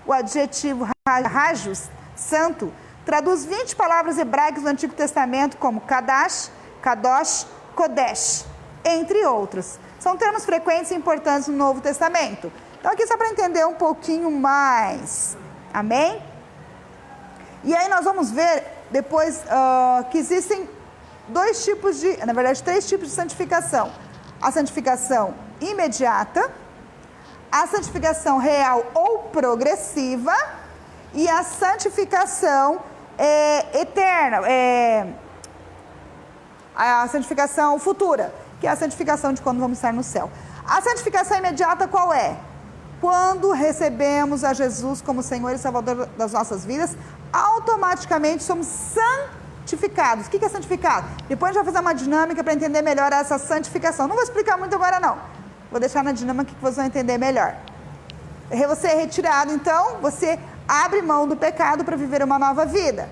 O adjetivo rajos, santo, traduz 20 palavras hebraicas do Antigo Testamento como kadash, kadosh, kodesh, entre outros. São termos frequentes e importantes no Novo Testamento. Então aqui só para entender um pouquinho mais. Amém? E aí nós vamos ver depois que existem três tipos de santificação. A santificação imediata, a santificação real ou progressiva e a santificação eterna, a santificação futura, que é a santificação de quando vamos estar no céu. A santificação imediata qual é? Quando recebemos a Jesus como Senhor e Salvador das nossas vidas, automaticamente somos santificados. O que é santificado? Depois a gente vai fazer uma dinâmica para entender melhor essa santificação. Não vou explicar muito agora não, vou deixar na dinâmica que vocês vão entender melhor. Você é retirado, então, você abre mão do pecado para viver uma nova vida.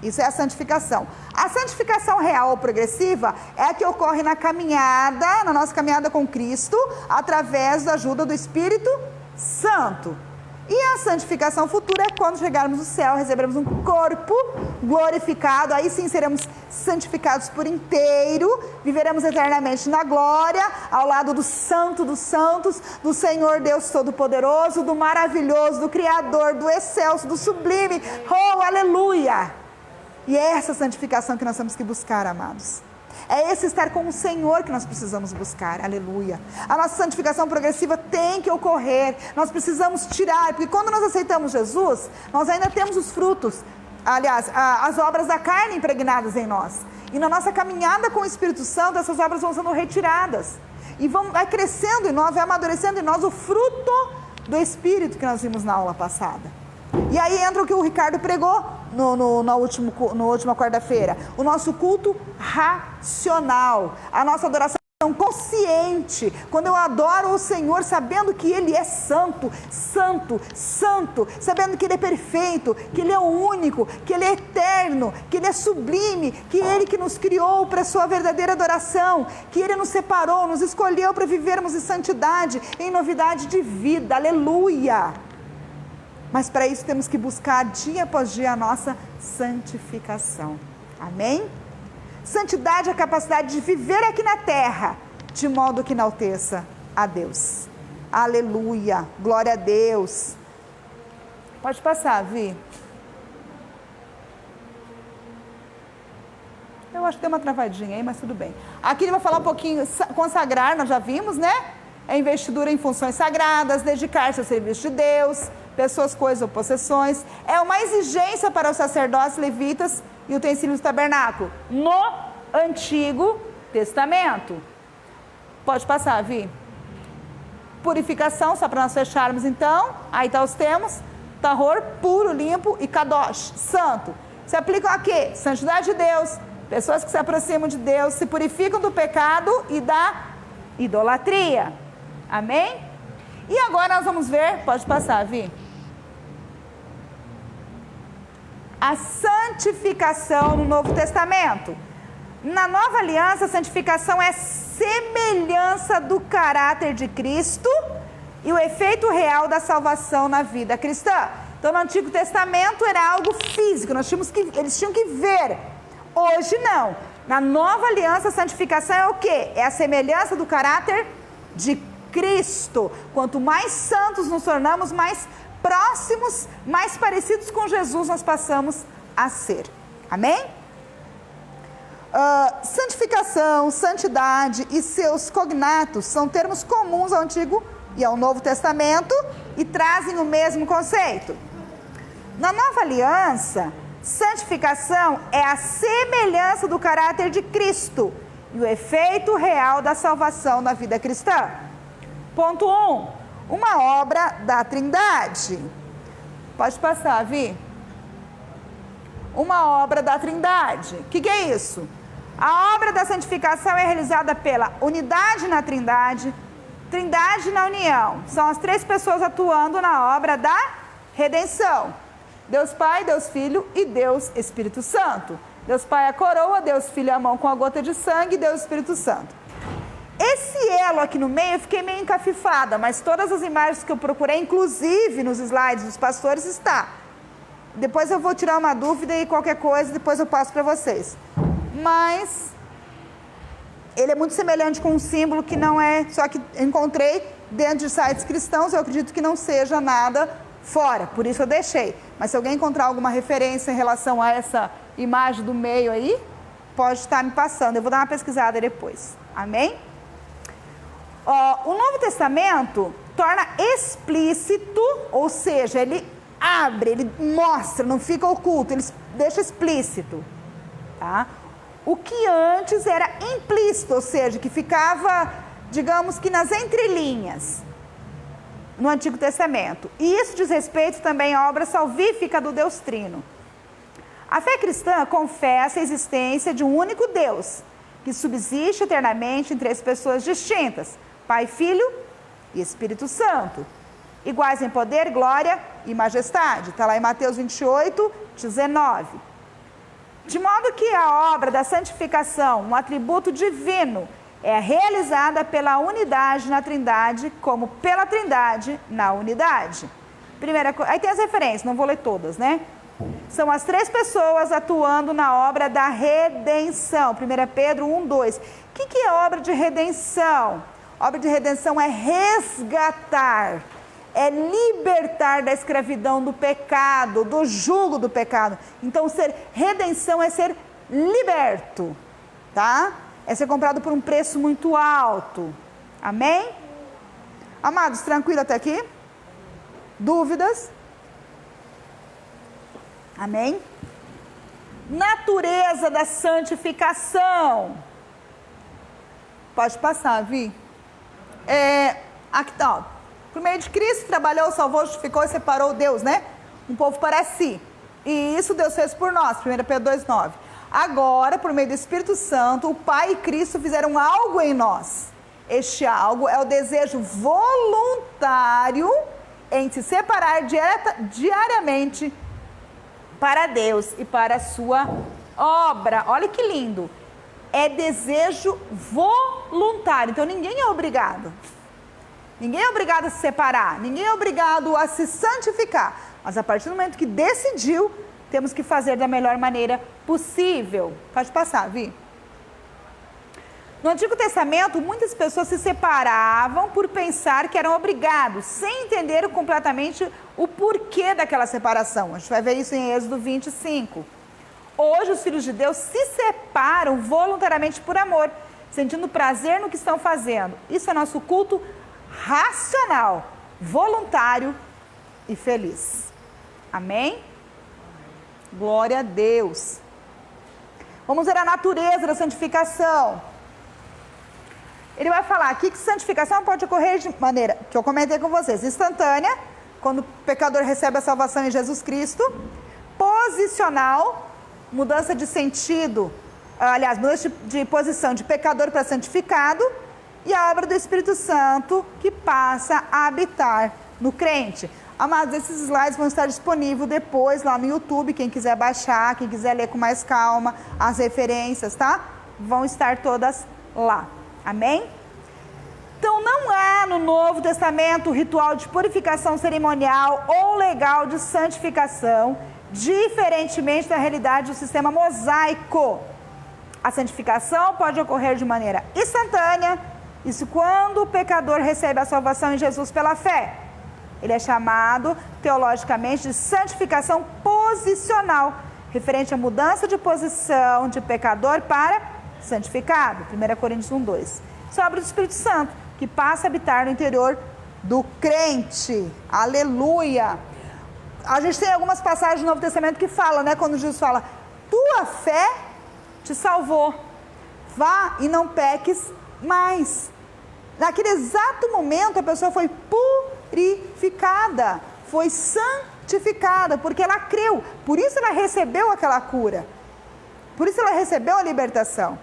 Isso é a santificação. A santificação real ou progressiva é a que ocorre na nossa caminhada com Cristo, através da ajuda do Espírito Santo. E a santificação futura é quando chegarmos no céu, receberemos um corpo glorificado, aí sim seremos santificados por inteiro, viveremos eternamente na glória, ao lado do Santo dos Santos, do Senhor Deus Todo-Poderoso, do maravilhoso, do Criador, do excelso, do sublime. Oh, aleluia! E é essa santificação que nós temos que buscar, amados. É esse estar com o Senhor que nós precisamos buscar, aleluia. A nossa santificação progressiva tem que ocorrer, nós precisamos tirar, porque quando nós aceitamos Jesus, nós ainda temos os frutos, aliás, as obras da carne impregnadas em nós. E na nossa caminhada com o Espírito Santo, essas obras vão sendo retiradas. E vai crescendo em nós, vai amadurecendo em nós o fruto do Espírito que nós vimos na aula passada. E aí entra o que o Ricardo pregou na última quarta-feira. O nosso culto racional. A nossa adoração consciente, quando eu adoro o Senhor sabendo que Ele é santo, santo, santo, sabendo que Ele é perfeito, que Ele é o único, que Ele é eterno, que Ele é sublime, que Ele que nos criou para a sua verdadeira adoração, que Ele nos separou, nos escolheu para vivermos em santidade, em novidade de vida, aleluia! Mas para isso temos que buscar dia após dia a nossa santificação, amém? Santidade é a capacidade de viver aqui na terra, de modo que enalteça a Deus. Aleluia, glória a Deus. Pode passar, Vi. Eu acho que deu uma travadinha aí, mas tudo bem. Aqui ele vai falar um pouquinho, consagrar, nós já vimos, né? É investidura em funções sagradas, dedicar-se ao serviço de Deus, pessoas, coisas ou possessões. É uma exigência para os sacerdotes, levitas e utensílios do tabernáculo no Antigo Testamento. Pode passar, Vi. Purificação, só para nós fecharmos então. Aí está os termos: tahor, puro, limpo, e kadosh, santo. Se aplicam a quê? Santidade de Deus. Pessoas que se aproximam de Deus, se purificam do pecado e da idolatria. Amém? E agora nós vamos ver, pode passar, Vi. A santificação no Novo Testamento. Na Nova Aliança, a santificação é semelhança do caráter de Cristo e o efeito real da salvação na vida cristã. Então, no Antigo Testamento era algo físico, eles tinham que ver. Hoje não. Na Nova Aliança, a santificação é o quê? É a semelhança do caráter de Cristo. Quanto mais santos nos tornamos, mais próximos, mais parecidos com Jesus nós passamos a ser. Amém? Santificação, santidade e seus cognatos são termos comuns ao Antigo e ao Novo Testamento e trazem o mesmo conceito. Na Nova Aliança, santificação é a semelhança do caráter de Cristo e o efeito real da salvação na vida cristã. Ponto 1. Uma obra da Trindade. Pode passar, Vi. Uma obra da Trindade. O que é isso? A obra da santificação é realizada pela unidade na Trindade, Trindade na união. São as três pessoas atuando na obra da redenção. Deus Pai, Deus Filho e Deus Espírito Santo. Deus Pai é a coroa, Deus Filho é a mão com a gota de sangue e Deus Espírito Santo. Esse elo aqui no meio eu fiquei meio encafifada, mas todas as imagens que eu procurei, inclusive nos slides dos pastores, está. Depois eu vou tirar uma dúvida e qualquer coisa, depois eu passo para vocês. Mas ele é muito semelhante com um símbolo que não é, só que encontrei dentro de sites cristãos, eu acredito que não seja nada fora, por isso eu deixei. Mas se alguém encontrar alguma referência em relação a essa imagem do meio aí, pode estar me passando, eu vou dar uma pesquisada depois. Amém? O Novo Testamento torna explícito, ou seja, ele abre, ele mostra, não fica oculto, ele deixa explícito, tá? O que antes era implícito, ou seja, que ficava, digamos que nas entrelinhas, no Antigo Testamento. E isso diz respeito também à obra salvífica do Deus Trino. A fé cristã confessa a existência de um único Deus, que subsiste eternamente em três pessoas distintas, Pai, Filho e Espírito Santo, iguais em poder, glória e majestade. Está lá em Mateus 28, 19. De modo que a obra da santificação, um atributo divino, é realizada pela unidade na Trindade, como pela Trindade na unidade. Aí tem as referências, não vou ler todas, né? São as três pessoas atuando na obra da redenção. 1 Pedro 1, 2. O que é obra de redenção? Obra de redenção é resgatar, é libertar da escravidão do pecado, do jugo do pecado. Então, redenção é ser liberto, tá? É ser comprado por um preço muito alto. Amém? Amados, tranquilo até aqui? Dúvidas? Amém? Natureza da santificação. Pode passar, Vi. Aqui tá, ó. Por meio de Cristo, trabalhou, salvou, justificou e separou Deus, né? Um povo para si. E isso Deus fez por nós, 1 Pedro 2,9. Agora, por meio do Espírito Santo, o Pai e Cristo fizeram algo em nós. Este algo é o desejo voluntário em se separar diariamente para Deus e para a sua obra. Olha que lindo. É desejo voluntário. Então, ninguém é obrigado. Ninguém é obrigado a se separar. Ninguém é obrigado a se santificar. Mas a partir do momento que decidiu, temos que fazer da melhor maneira possível. Pode passar, Vi. No Antigo Testamento, muitas pessoas se separavam por pensar que eram obrigados, sem entender completamente o porquê daquela separação. A gente vai ver isso em Êxodo 25. Hoje, os filhos de Deus se separam voluntariamente por amor, sentindo prazer no que estão fazendo. Isso é nosso culto racional, voluntário e feliz. Amém? Glória a Deus. Vamos ver a natureza da santificação. Ele vai falar aqui que santificação pode ocorrer de maneira, que eu comentei com vocês, instantânea, quando o pecador recebe a salvação em Jesus Cristo, posicional, mudança de sentido, aliás, mudança de posição de pecador para santificado, e a obra do Espírito Santo que passa a habitar no crente. Amados, esses slides vão estar disponíveis depois lá no YouTube, quem quiser baixar, quem quiser ler com mais calma, as referências, tá? Vão estar todas lá. Amém? Então, não há no Novo Testamento ritual de purificação cerimonial ou legal de santificação, diferentemente da realidade do sistema mosaico. A santificação pode ocorrer de maneira instantânea, isso quando o pecador recebe a salvação em Jesus pela fé. Ele é chamado, teologicamente, de santificação posicional, referente à mudança de posição de pecador para santificado. 1 Coríntios 1:2. Isso é obra do Espírito Santo, que passa a habitar no interior do crente. Aleluia! A gente tem algumas passagens do Novo Testamento que falam, né? Quando Jesus fala, tua fé te salvou. Vá e não peques mais. Naquele exato momento, a pessoa foi purificada, foi santificada, porque ela creu. Por isso ela recebeu aquela cura. Por isso ela recebeu a libertação.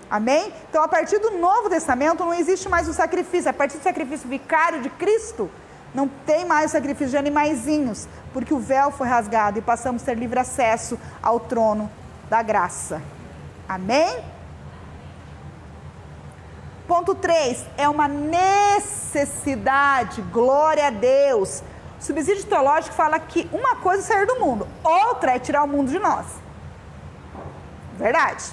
Amém? Então, a partir do Novo Testamento, não existe mais o sacrifício. A partir do sacrifício vicário de Cristo, não tem mais o sacrifício de animaizinhos, porque o véu foi rasgado e passamos a ter livre acesso ao trono da graça. Amém? Ponto 3, é uma necessidade, glória a Deus. O subsídio teológico fala que uma coisa é sair do mundo, outra é tirar o mundo de nós. Verdade.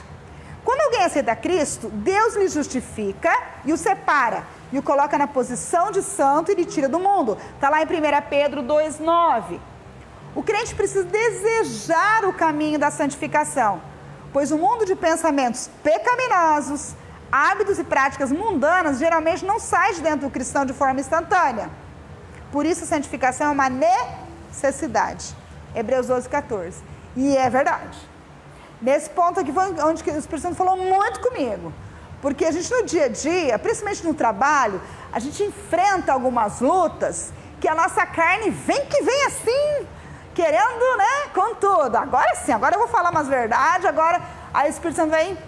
Quando alguém aceita Cristo, Deus lhe justifica e o separa, e o coloca na posição de santo e lhe tira do mundo. Está lá em 1 Pedro 2,9. O crente precisa desejar o caminho da santificação, pois o mundo de pensamentos pecaminosos, hábitos e práticas mundanas geralmente não sai de dentro do cristão de forma instantânea. Por isso a santificação é uma necessidade. Hebreus 12,14. E é verdade. Nesse ponto aqui foi onde o Espírito Santo falou muito comigo. Porque a gente no dia a dia, principalmente no trabalho, a gente enfrenta algumas lutas que a nossa carne vem que vem assim, querendo, né, com tudo. Agora sim, agora eu vou falar umas verdades, agora aí o Espírito Santo vem.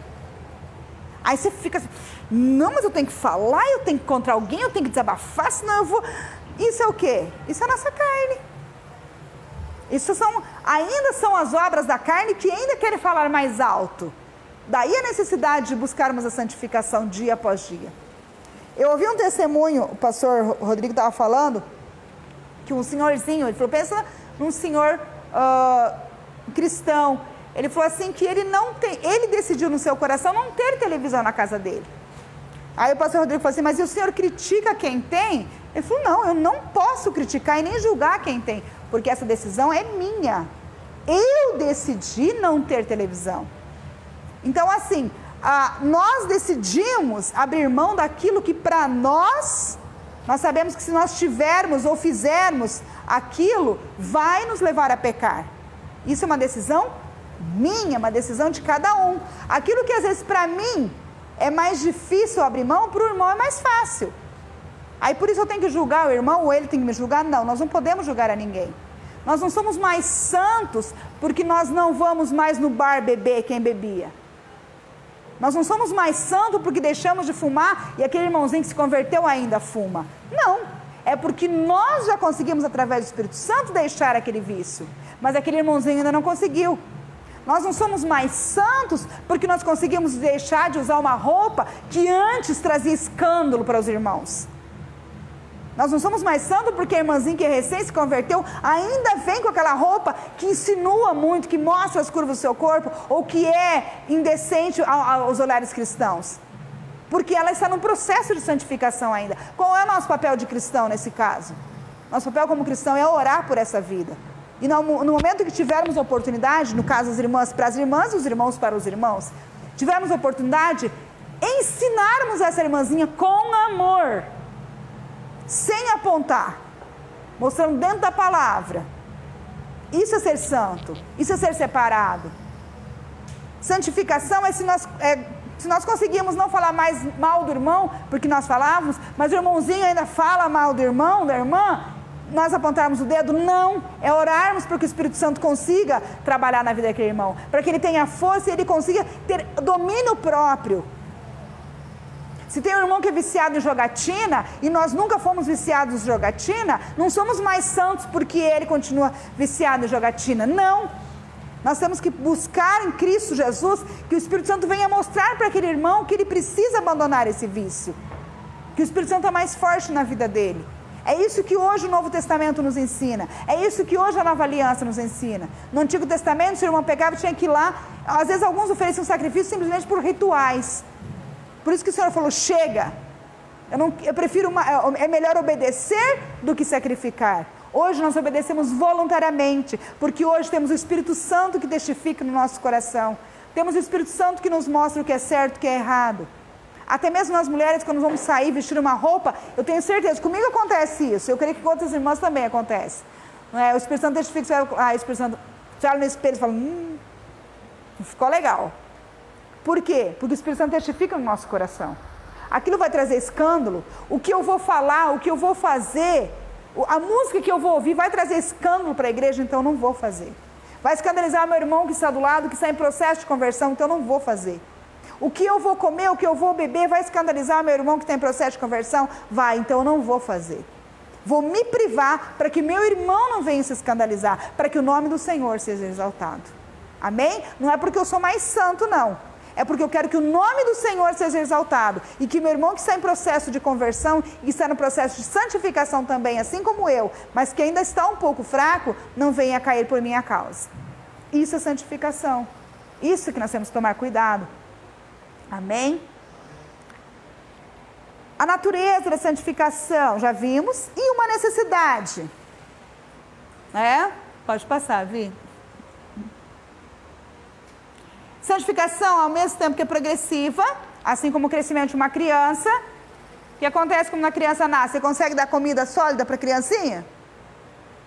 Aí você fica assim, não, mas eu tenho que falar, eu tenho que encontrar alguém, eu tenho que desabafar, senão eu vou... Isso é o quê? Isso é a nossa carne. Ainda são as obras da carne que ainda querem falar mais alto. Daí a necessidade de buscarmos a santificação dia após dia. Eu ouvi um testemunho, o pastor Rodrigo estava falando, que um senhorzinho, ele falou, pensa num senhor cristão. Ele falou assim que ele decidiu no seu coração não ter televisão na casa dele. Aí o pastor Rodrigo falou assim, mas e o senhor critica quem tem? Ele falou, não, eu não posso criticar e nem julgar quem tem, porque essa decisão é minha. Eu decidi não ter televisão. Então, assim, nós decidimos abrir mão daquilo que para nós sabemos que se nós tivermos ou fizermos aquilo, vai nos levar a pecar. Isso é uma decisão minha, uma decisão de cada um. Aquilo que às vezes para mim é mais difícil abrir mão, para o irmão é mais fácil. Aí por isso eu tenho que julgar o irmão ou ele tem que me julgar? Não, nós não podemos julgar a ninguém. Nós não somos mais santos porque nós não vamos mais no bar beber quem bebia. Nós não somos mais santos porque deixamos de fumar e aquele irmãozinho que se converteu ainda fuma. Não, é porque nós já conseguimos através do Espírito Santo deixar aquele vício, mas aquele irmãozinho ainda não conseguiu. Nós não somos mais santos porque nós conseguimos deixar de usar uma roupa que antes trazia escândalo para os irmãos. Nós não somos mais santos porque a irmãzinha que recém se converteu ainda vem com aquela roupa que insinua muito, que mostra as curvas do seu corpo, ou que é indecente aos olhares cristãos. Porque ela está num processo de santificação ainda. Qual é o nosso papel de cristão nesse caso? Nosso papel como cristão é orar por essa vida. E no momento que tivermos oportunidade, no caso as irmãs para as irmãs e os irmãos para os irmãos, tivermos oportunidade, ensinarmos essa irmãzinha com amor, sem apontar, mostrando dentro da palavra. Isso é ser santo, isso é ser separado. Santificação é se nós conseguimos não falar mais mal do irmão, porque nós falávamos, mas o irmãozinho ainda fala mal do irmão, da irmã, nós apontarmos o dedo. Não, é orarmos para que o Espírito Santo consiga trabalhar na vida daquele irmão, para que ele tenha força e ele consiga ter domínio próprio. Se tem um irmão que é viciado em jogatina, e nós nunca fomos viciados em jogatina, não somos mais santos porque ele continua viciado em jogatina. Não, nós temos que buscar em Cristo Jesus, que o Espírito Santo venha mostrar para aquele irmão que ele precisa abandonar esse vício, que o Espírito Santo é mais forte na vida dele. É isso que hoje o Novo Testamento nos ensina, é isso que hoje a Nova Aliança nos ensina. No Antigo Testamento, se o irmão pegava, tinha que ir lá, às vezes alguns ofereciam sacrifício simplesmente por rituais. Por isso que o Senhor falou, chega, eu prefiro é melhor obedecer do que sacrificar. Hoje nós obedecemos voluntariamente, porque hoje temos o Espírito Santo que testifica no nosso coração, temos o Espírito Santo que nos mostra o que é certo e o que é errado. Até mesmo nós mulheres, quando vamos sair, vestir uma roupa, eu tenho certeza, comigo acontece isso, eu creio que com outras irmãs também acontece. Não é? O Espírito Santo testifica, o Espírito Santo você olha no espelho e fala, ficou legal. Por quê? Porque o Espírito Santo testifica no nosso coração. Aquilo vai trazer escândalo, o que eu vou falar, o que eu vou fazer, a música que eu vou ouvir vai trazer escândalo para a igreja, então eu não vou fazer. Vai escandalizar meu irmão que está do lado, que está em processo de conversão, então eu não vou fazer. O que eu vou comer, o que eu vou beber, vai escandalizar meu irmão que está em processo de conversão? Vai, então eu não vou fazer. Vou me privar para que meu irmão não venha se escandalizar, para que o nome do Senhor seja exaltado. Amém? Não é porque eu sou mais santo, não. É porque eu quero que o nome do Senhor seja exaltado e que meu irmão que está em processo de conversão e está no processo de santificação também, assim como eu, mas que ainda está um pouco fraco, não venha a cair por minha causa. Isso é santificação. Isso que nós temos que tomar cuidado. Amém? A natureza da santificação, já vimos, e uma necessidade. Pode passar, Vi. Santificação, ao mesmo tempo que é progressiva, assim como o crescimento de uma criança. O que acontece quando uma criança nasce? Você consegue dar comida sólida para a criancinha?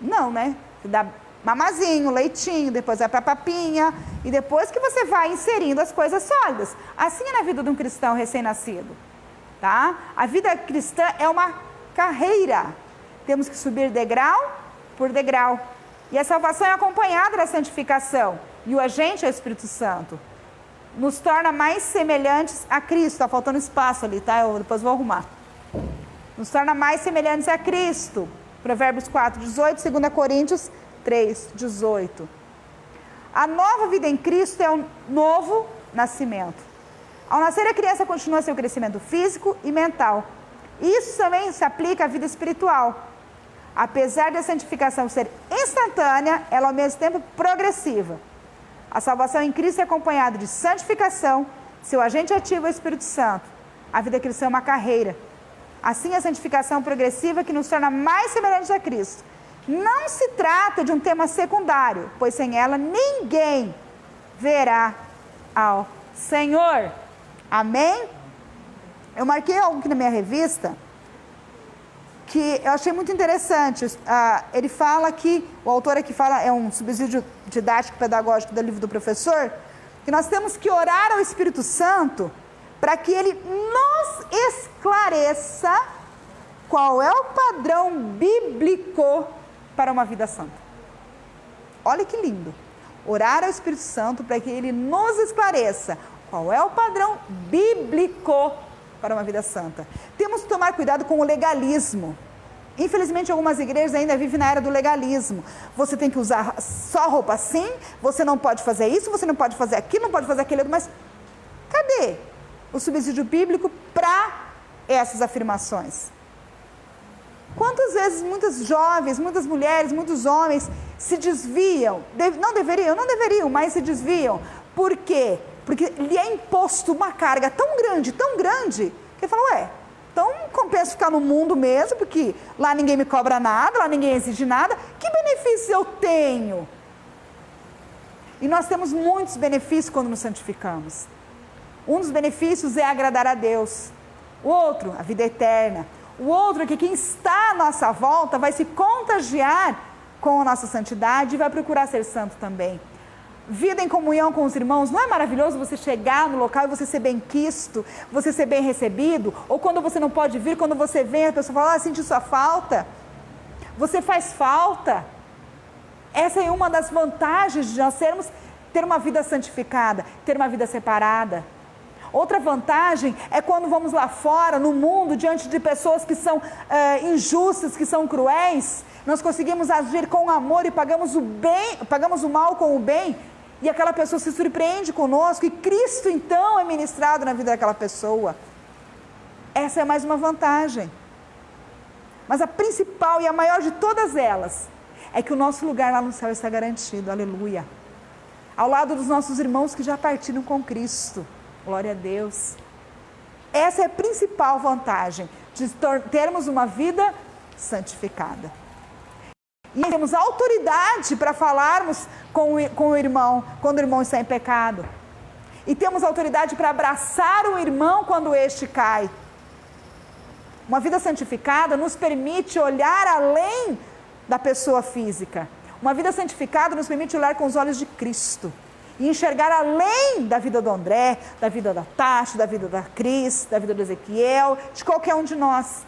Não, né? Você dá mamazinho, leitinho, depois vai para a papinha, e depois que você vai inserindo as coisas sólidas. Assim é na vida de um cristão recém-nascido. Tá? A vida cristã é uma carreira. Temos que subir degrau por degrau. E a salvação é acompanhada da santificação. E o agente é o Espírito Santo. Nos torna mais semelhantes a Cristo. Está faltando espaço ali, tá? Eu depois vou arrumar. Nos torna mais semelhantes a Cristo. Provérbios 4:18, 2 Coríntios 3:18. A nova vida em Cristo é um novo nascimento. Ao nascer, a criança continua seu crescimento físico e mental. Isso também se aplica à vida espiritual. Apesar da santificação ser instantânea, ela ao mesmo tempo progressiva. A salvação em Cristo é acompanhada de santificação, seu agente ativo é o Espírito Santo. A vida cristã é uma carreira. Assim, a santificação progressiva que nos torna mais semelhantes a Cristo. Não se trata de um tema secundário, pois sem ela ninguém verá ao Senhor. Amém? Eu marquei algo aqui na minha revista que eu achei muito interessante. Ele fala que, o autor aqui fala, é um subsídio didático pedagógico do livro do professor, que nós temos que orar ao Espírito Santo para que ele nos esclareça qual é o padrão bíblico para uma vida santa. olha que lindo, orar ao Espírito Santo para que ele nos esclareça qual é o padrão bíblico para uma vida santa. Temos que tomar cuidado com o legalismo. Infelizmente, algumas igrejas ainda vivem na era do legalismo. Você tem que usar só roupa assim, você não pode fazer isso, você não pode fazer aquilo, não pode fazer aquilo, mas cadê o subsídio bíblico para essas afirmações? Quantas vezes muitas jovens, muitas mulheres, muitos homens se desviam, não deveriam, mas se desviam. Por quê? Porque lhe é imposto uma carga tão grande, que ele fala, então compensa ficar no mundo mesmo, porque lá ninguém me cobra nada, lá ninguém exige nada, que benefícios eu tenho? E nós temos muitos benefícios quando nos santificamos. Um dos benefícios é agradar a Deus. O outro, a vida eterna. O outro é que quem está à nossa volta vai se contagiar com a nossa santidade e vai procurar ser santo também. Vida em comunhão com os irmãos, não é maravilhoso você chegar no local e você ser bem quisto, você ser bem recebido? Ou quando você não pode vir, quando você vem, a pessoa fala, senti sua falta. Você faz falta. Essa é uma das vantagens de nós ter uma vida santificada, ter uma vida separada. Outra vantagem é quando vamos lá fora, no mundo, diante de pessoas que são injustas, que são cruéis, nós conseguimos agir com amor e pagamos o mal com o bem, e aquela pessoa se surpreende conosco, e Cristo então é ministrado na vida daquela pessoa. Essa é mais uma vantagem. Mas a principal e a maior de todas elas, é que o nosso lugar lá no céu está garantido, aleluia. Ao lado dos nossos irmãos que já partiram com Cristo. Glória a Deus. Essa é a principal vantagem de termos uma vida santificada. E temos autoridade para falarmos com o irmão, quando o irmão está em pecado. E temos autoridade para abraçar o irmão quando este cai. Uma vida santificada nos permite olhar além da pessoa física. Uma vida santificada nos permite olhar com os olhos de Cristo. E enxergar além da vida do André, da vida da Tati, da vida da Cris, da vida do Ezequiel, de qualquer um de nós.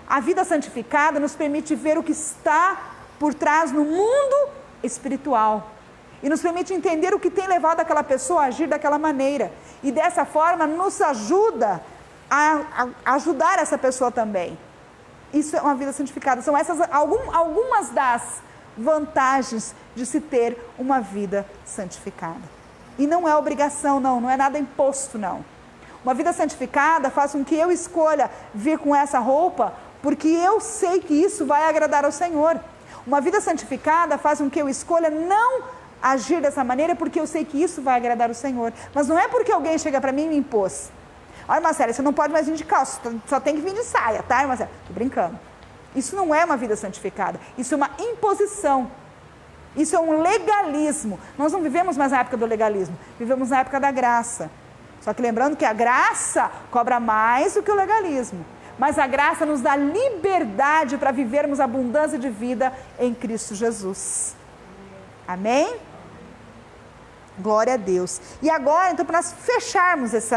A vida santificada nos permite ver o que está por trás no mundo espiritual. E nos permite entender o que tem levado aquela pessoa a agir daquela maneira. E dessa forma nos ajuda a ajudar essa pessoa também. Isso é uma vida santificada. São essas algumas das vantagens de se ter uma vida santificada. E não é obrigação, não é nada imposto, não. Uma vida santificada faz com que eu escolha vir com essa roupa, porque eu sei que isso vai agradar ao Senhor. Uma vida santificada faz com que eu escolha não agir dessa maneira, porque eu sei que isso vai agradar o Senhor. Mas não é porque alguém chega para mim e me impôs. Olha, Marcela, você não pode mais vir de calça, só tem que vir de saia, tá, Marcela? Tô brincando. Isso não é uma vida santificada, isso é uma imposição, isso é um legalismo. Nós não vivemos mais na época do legalismo, vivemos na época da graça. Só que lembrando que a graça cobra mais do que o legalismo, mas a graça nos dá liberdade para vivermos a abundância de vida em Cristo Jesus. Amém? Glória a Deus. E agora, então, para nós fecharmos esse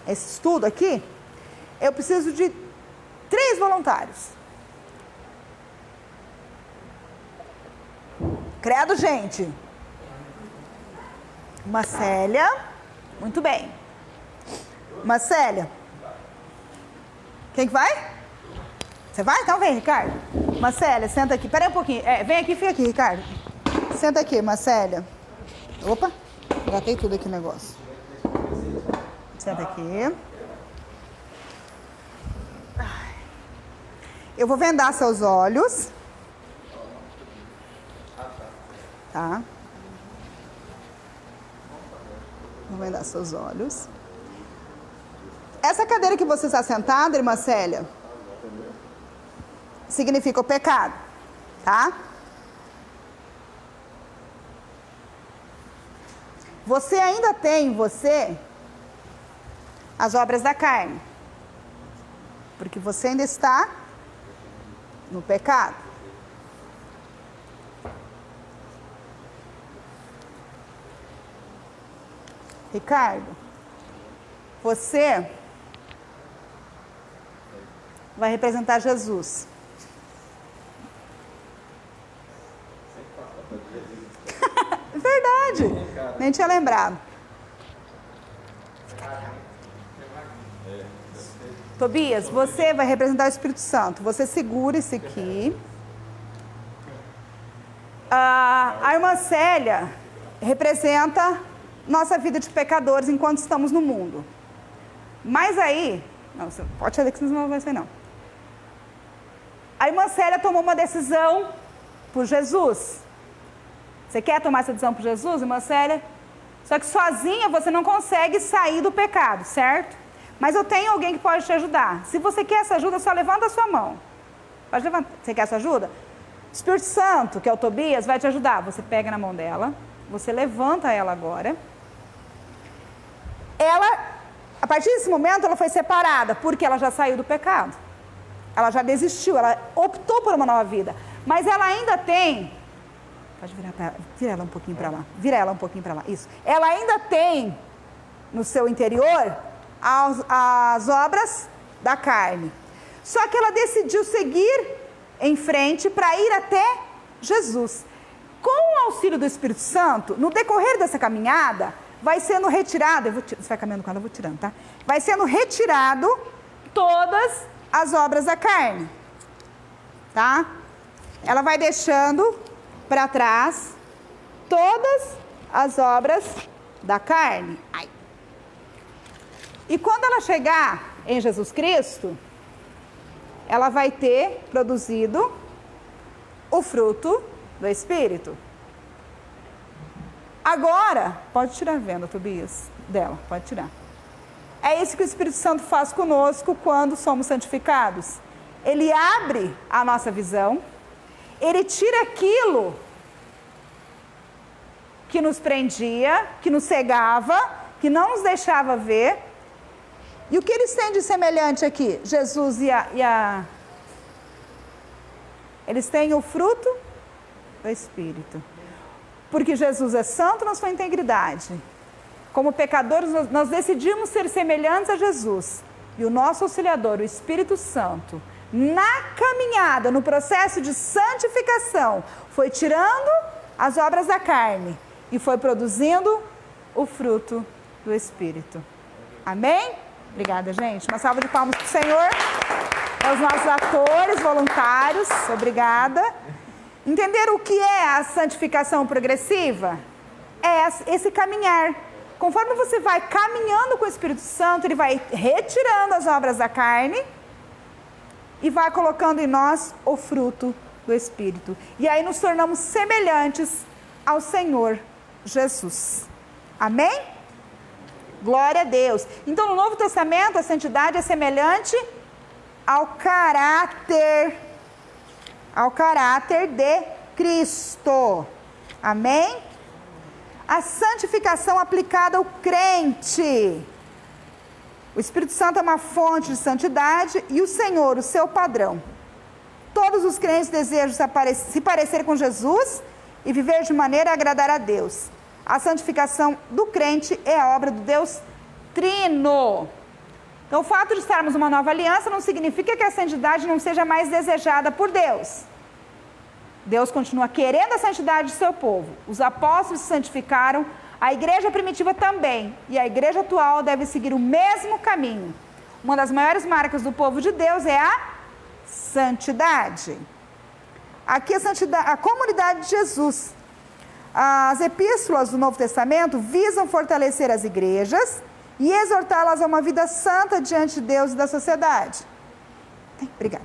estudo aqui, eu preciso de 3 voluntários. Credo, gente. Marcélia. Muito bem. Marcélia. Quem que vai? Você vai? Então vem, Ricardo. Marcélia, senta aqui. Pera aí um pouquinho. Vem aqui, fica aqui, Ricardo. Senta aqui, Marcélia. Opa, gatei tudo aqui o negócio. Senta aqui. Eu vou vendar seus olhos. Tá? Vou vendar seus olhos. Essa cadeira que você está sentada, irmã Célia, significa o pecado, tá? Você ainda tem em você as obras da carne, porque você ainda está no pecado. Ricardo, você vai representar Jesus. verdade. Nem tinha lembrado. Tobias, você vai representar o Espírito Santo. Você segura esse aqui. A irmã Célia representa nossa vida de pecadores enquanto estamos no mundo. Mas aí, não, você pode saber que senão não vai ser não. A irmã Célia tomou uma decisão por Jesus. Você quer tomar essa decisão por Jesus, irmã Célia? Só que sozinha você não consegue sair do pecado, certo? Mas eu tenho alguém que pode te ajudar. Se você quer essa ajuda, só levanta a sua mão. Pode levantar. Você quer essa ajuda? O Espírito Santo, que é o Tobias, vai te ajudar. Você pega na mão dela, você levanta ela agora. Ela, a partir desse momento, ela foi separada, porque ela já saiu do pecado. Ela já desistiu, ela optou por uma nova vida. Mas ela ainda tem... Pode vira ela um pouquinho para lá. Vira ela um pouquinho para lá. Isso. Ela ainda tem no seu interior as obras da carne. Só que ela decidiu seguir em frente para ir até Jesus. Com o auxílio do Espírito Santo, no decorrer dessa caminhada, vai sendo retirado, você vai caminhando com ela, eu vou tirando, tá? Vai sendo retirado todas as obras da carne, tá? Ela vai deixando para trás todas as obras da carne. Ai. E quando ela chegar em Jesus Cristo, ela vai ter produzido o fruto do Espírito. Agora, pode tirar a venda, Tobias, dela, pode tirar. É isso que o Espírito Santo faz conosco quando somos santificados. Ele abre a nossa visão, ele tira aquilo que nos prendia, que nos cegava, que não nos deixava ver. E o que eles têm de semelhante aqui? Jesus eles têm o fruto do Espírito. Porque Jesus é santo na sua integridade. Como pecadores, nós decidimos ser semelhantes a Jesus. E o nosso auxiliador, o Espírito Santo, na caminhada, no processo de santificação, foi tirando as obras da carne e foi produzindo o fruto do Espírito. Amém? Obrigada, gente. Uma salva de palmas para o Senhor. Aos nossos atores voluntários, obrigada. Entenderam o que é a santificação progressiva? É esse caminhar. Conforme você vai caminhando com o Espírito Santo, ele vai retirando as obras da carne e vai colocando em nós o fruto do Espírito. E aí nos tornamos semelhantes ao Senhor Jesus. Amém? Glória a Deus. Então, no Novo Testamento, a santidade é semelhante ao caráter de Cristo. Amém? A santificação aplicada ao crente. O Espírito Santo é uma fonte de santidade e o Senhor, o seu padrão. Todos os crentes desejam se parecer com Jesus e viver de maneira a agradar a Deus. A santificação do crente é a obra do Deus Trino. Então, o fato de estarmos numa nova aliança não significa que a santidade não seja mais desejada por Deus. Deus continua querendo a santidade de seu povo. Os apóstolos se santificaram, a igreja primitiva também. E a igreja atual deve seguir o mesmo caminho. Uma das maiores marcas do povo de Deus é a santidade. Aqui a comunidade de Jesus. As epístolas do Novo Testamento visam fortalecer as igrejas e exortá-las a uma vida santa diante de Deus e da sociedade. Obrigada.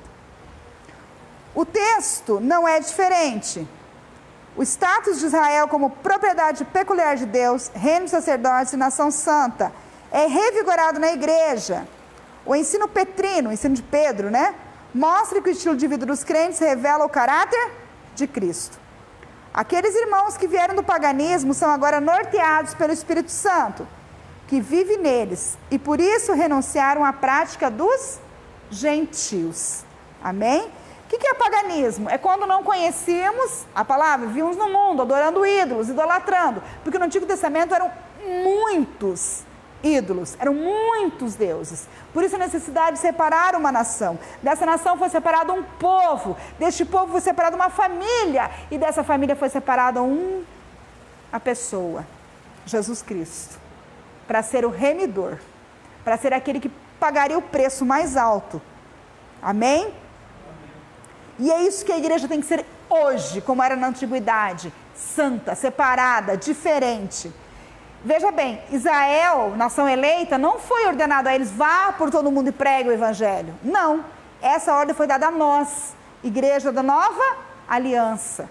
O texto não é diferente. O status de Israel como propriedade peculiar de Deus, reino de sacerdotes e nação santa, é revigorado na igreja. O ensino petrino, o ensino de Pedro, mostra que o estilo de vida dos crentes revela o caráter de Cristo. Aqueles irmãos que vieram do paganismo são agora norteados pelo Espírito Santo, que vive neles, e por isso renunciaram à prática dos gentios. Amém? O que é paganismo? É quando não conhecíamos a palavra, vivíamos no mundo, adorando ídolos, idolatrando. Porque no Antigo Testamento eram muitos ídolos, eram muitos deuses. Por isso a necessidade de separar uma nação. Dessa nação foi separado um povo, deste povo foi separada uma família, e dessa família foi separado um a pessoa, Jesus Cristo, para ser o remidor, para ser aquele que pagaria o preço mais alto. Amém? E é isso que a igreja tem que ser hoje, como era na antiguidade, santa, separada, diferente. Veja bem, Israel, nação eleita, não foi ordenado a eles, vá por todo mundo e pregue o evangelho. Não, essa ordem foi dada a nós, igreja da nova aliança.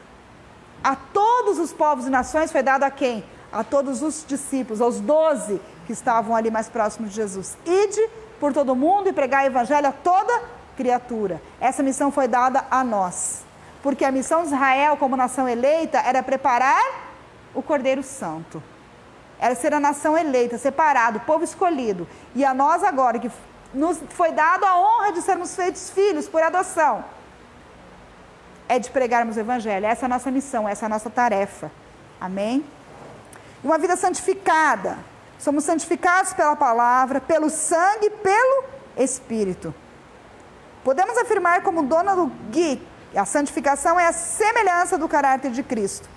A todos os povos e nações foi dado a quem? A todos os discípulos, aos 12 que estavam ali mais próximos de Jesus. Ide por todo mundo e pregar o evangelho a toda criatura. Essa missão foi dada a nós. Porque a missão de Israel como nação eleita era preparar o Cordeiro Santo. Era ser a nação eleita, separado, o povo escolhido. E a nós agora, que nos foi dado a honra de sermos feitos filhos por adoção, é de pregarmos o evangelho. Essa é a nossa missão, essa é a nossa tarefa. Amém? Uma vida santificada. Somos santificados pela palavra, pelo sangue e pelo Espírito. Podemos afirmar como dona do Gui, a santificação é a semelhança do caráter de Cristo.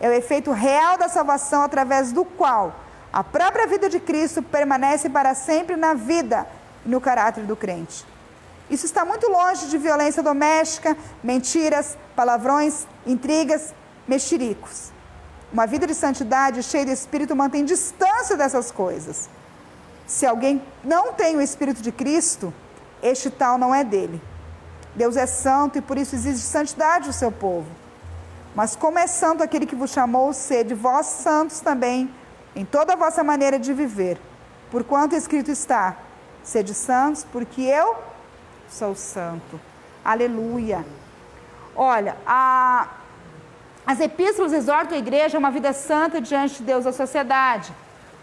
É o efeito real da salvação através do qual a própria vida de Cristo permanece para sempre na vida e no caráter do crente. Isso está muito longe de violência doméstica, mentiras, palavrões, intrigas, mexericos. Uma vida de santidade cheia de Espírito mantém distância dessas coisas. Se alguém não tem o Espírito de Cristo, este tal não é dele. Deus é santo e por isso exige santidade do seu povo. Mas como é santo aquele que vos chamou, sede vós santos também, em toda a vossa maneira de viver. Porquanto escrito está, sede santos, porque eu sou santo. Aleluia. Olha, as epístolas exortam a igreja a uma vida santa diante de Deus e da sociedade.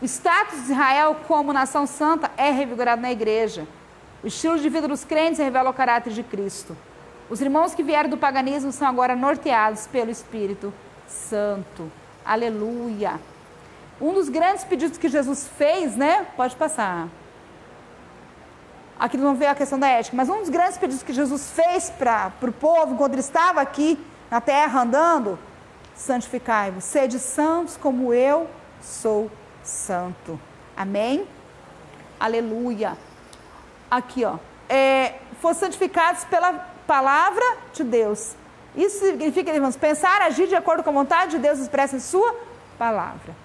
O status de Israel como nação santa é revigorado na igreja. O estilo de vida dos crentes revela o caráter de Cristo. Os irmãos que vieram do paganismo são agora norteados pelo Espírito Santo. Aleluia. Um dos grandes pedidos que Jesus fez, né? Pode passar. Aqui não veio a questão da ética, mas um dos grandes pedidos que Jesus fez para o povo, quando ele estava aqui na terra andando, santificai-vos, sede santos como eu sou santo. Amém? Aleluia. Aqui, ó. Foram santificados pela palavra de Deus. Isso significa, irmãos, pensar, agir de acordo com a vontade de Deus expressa em sua palavra.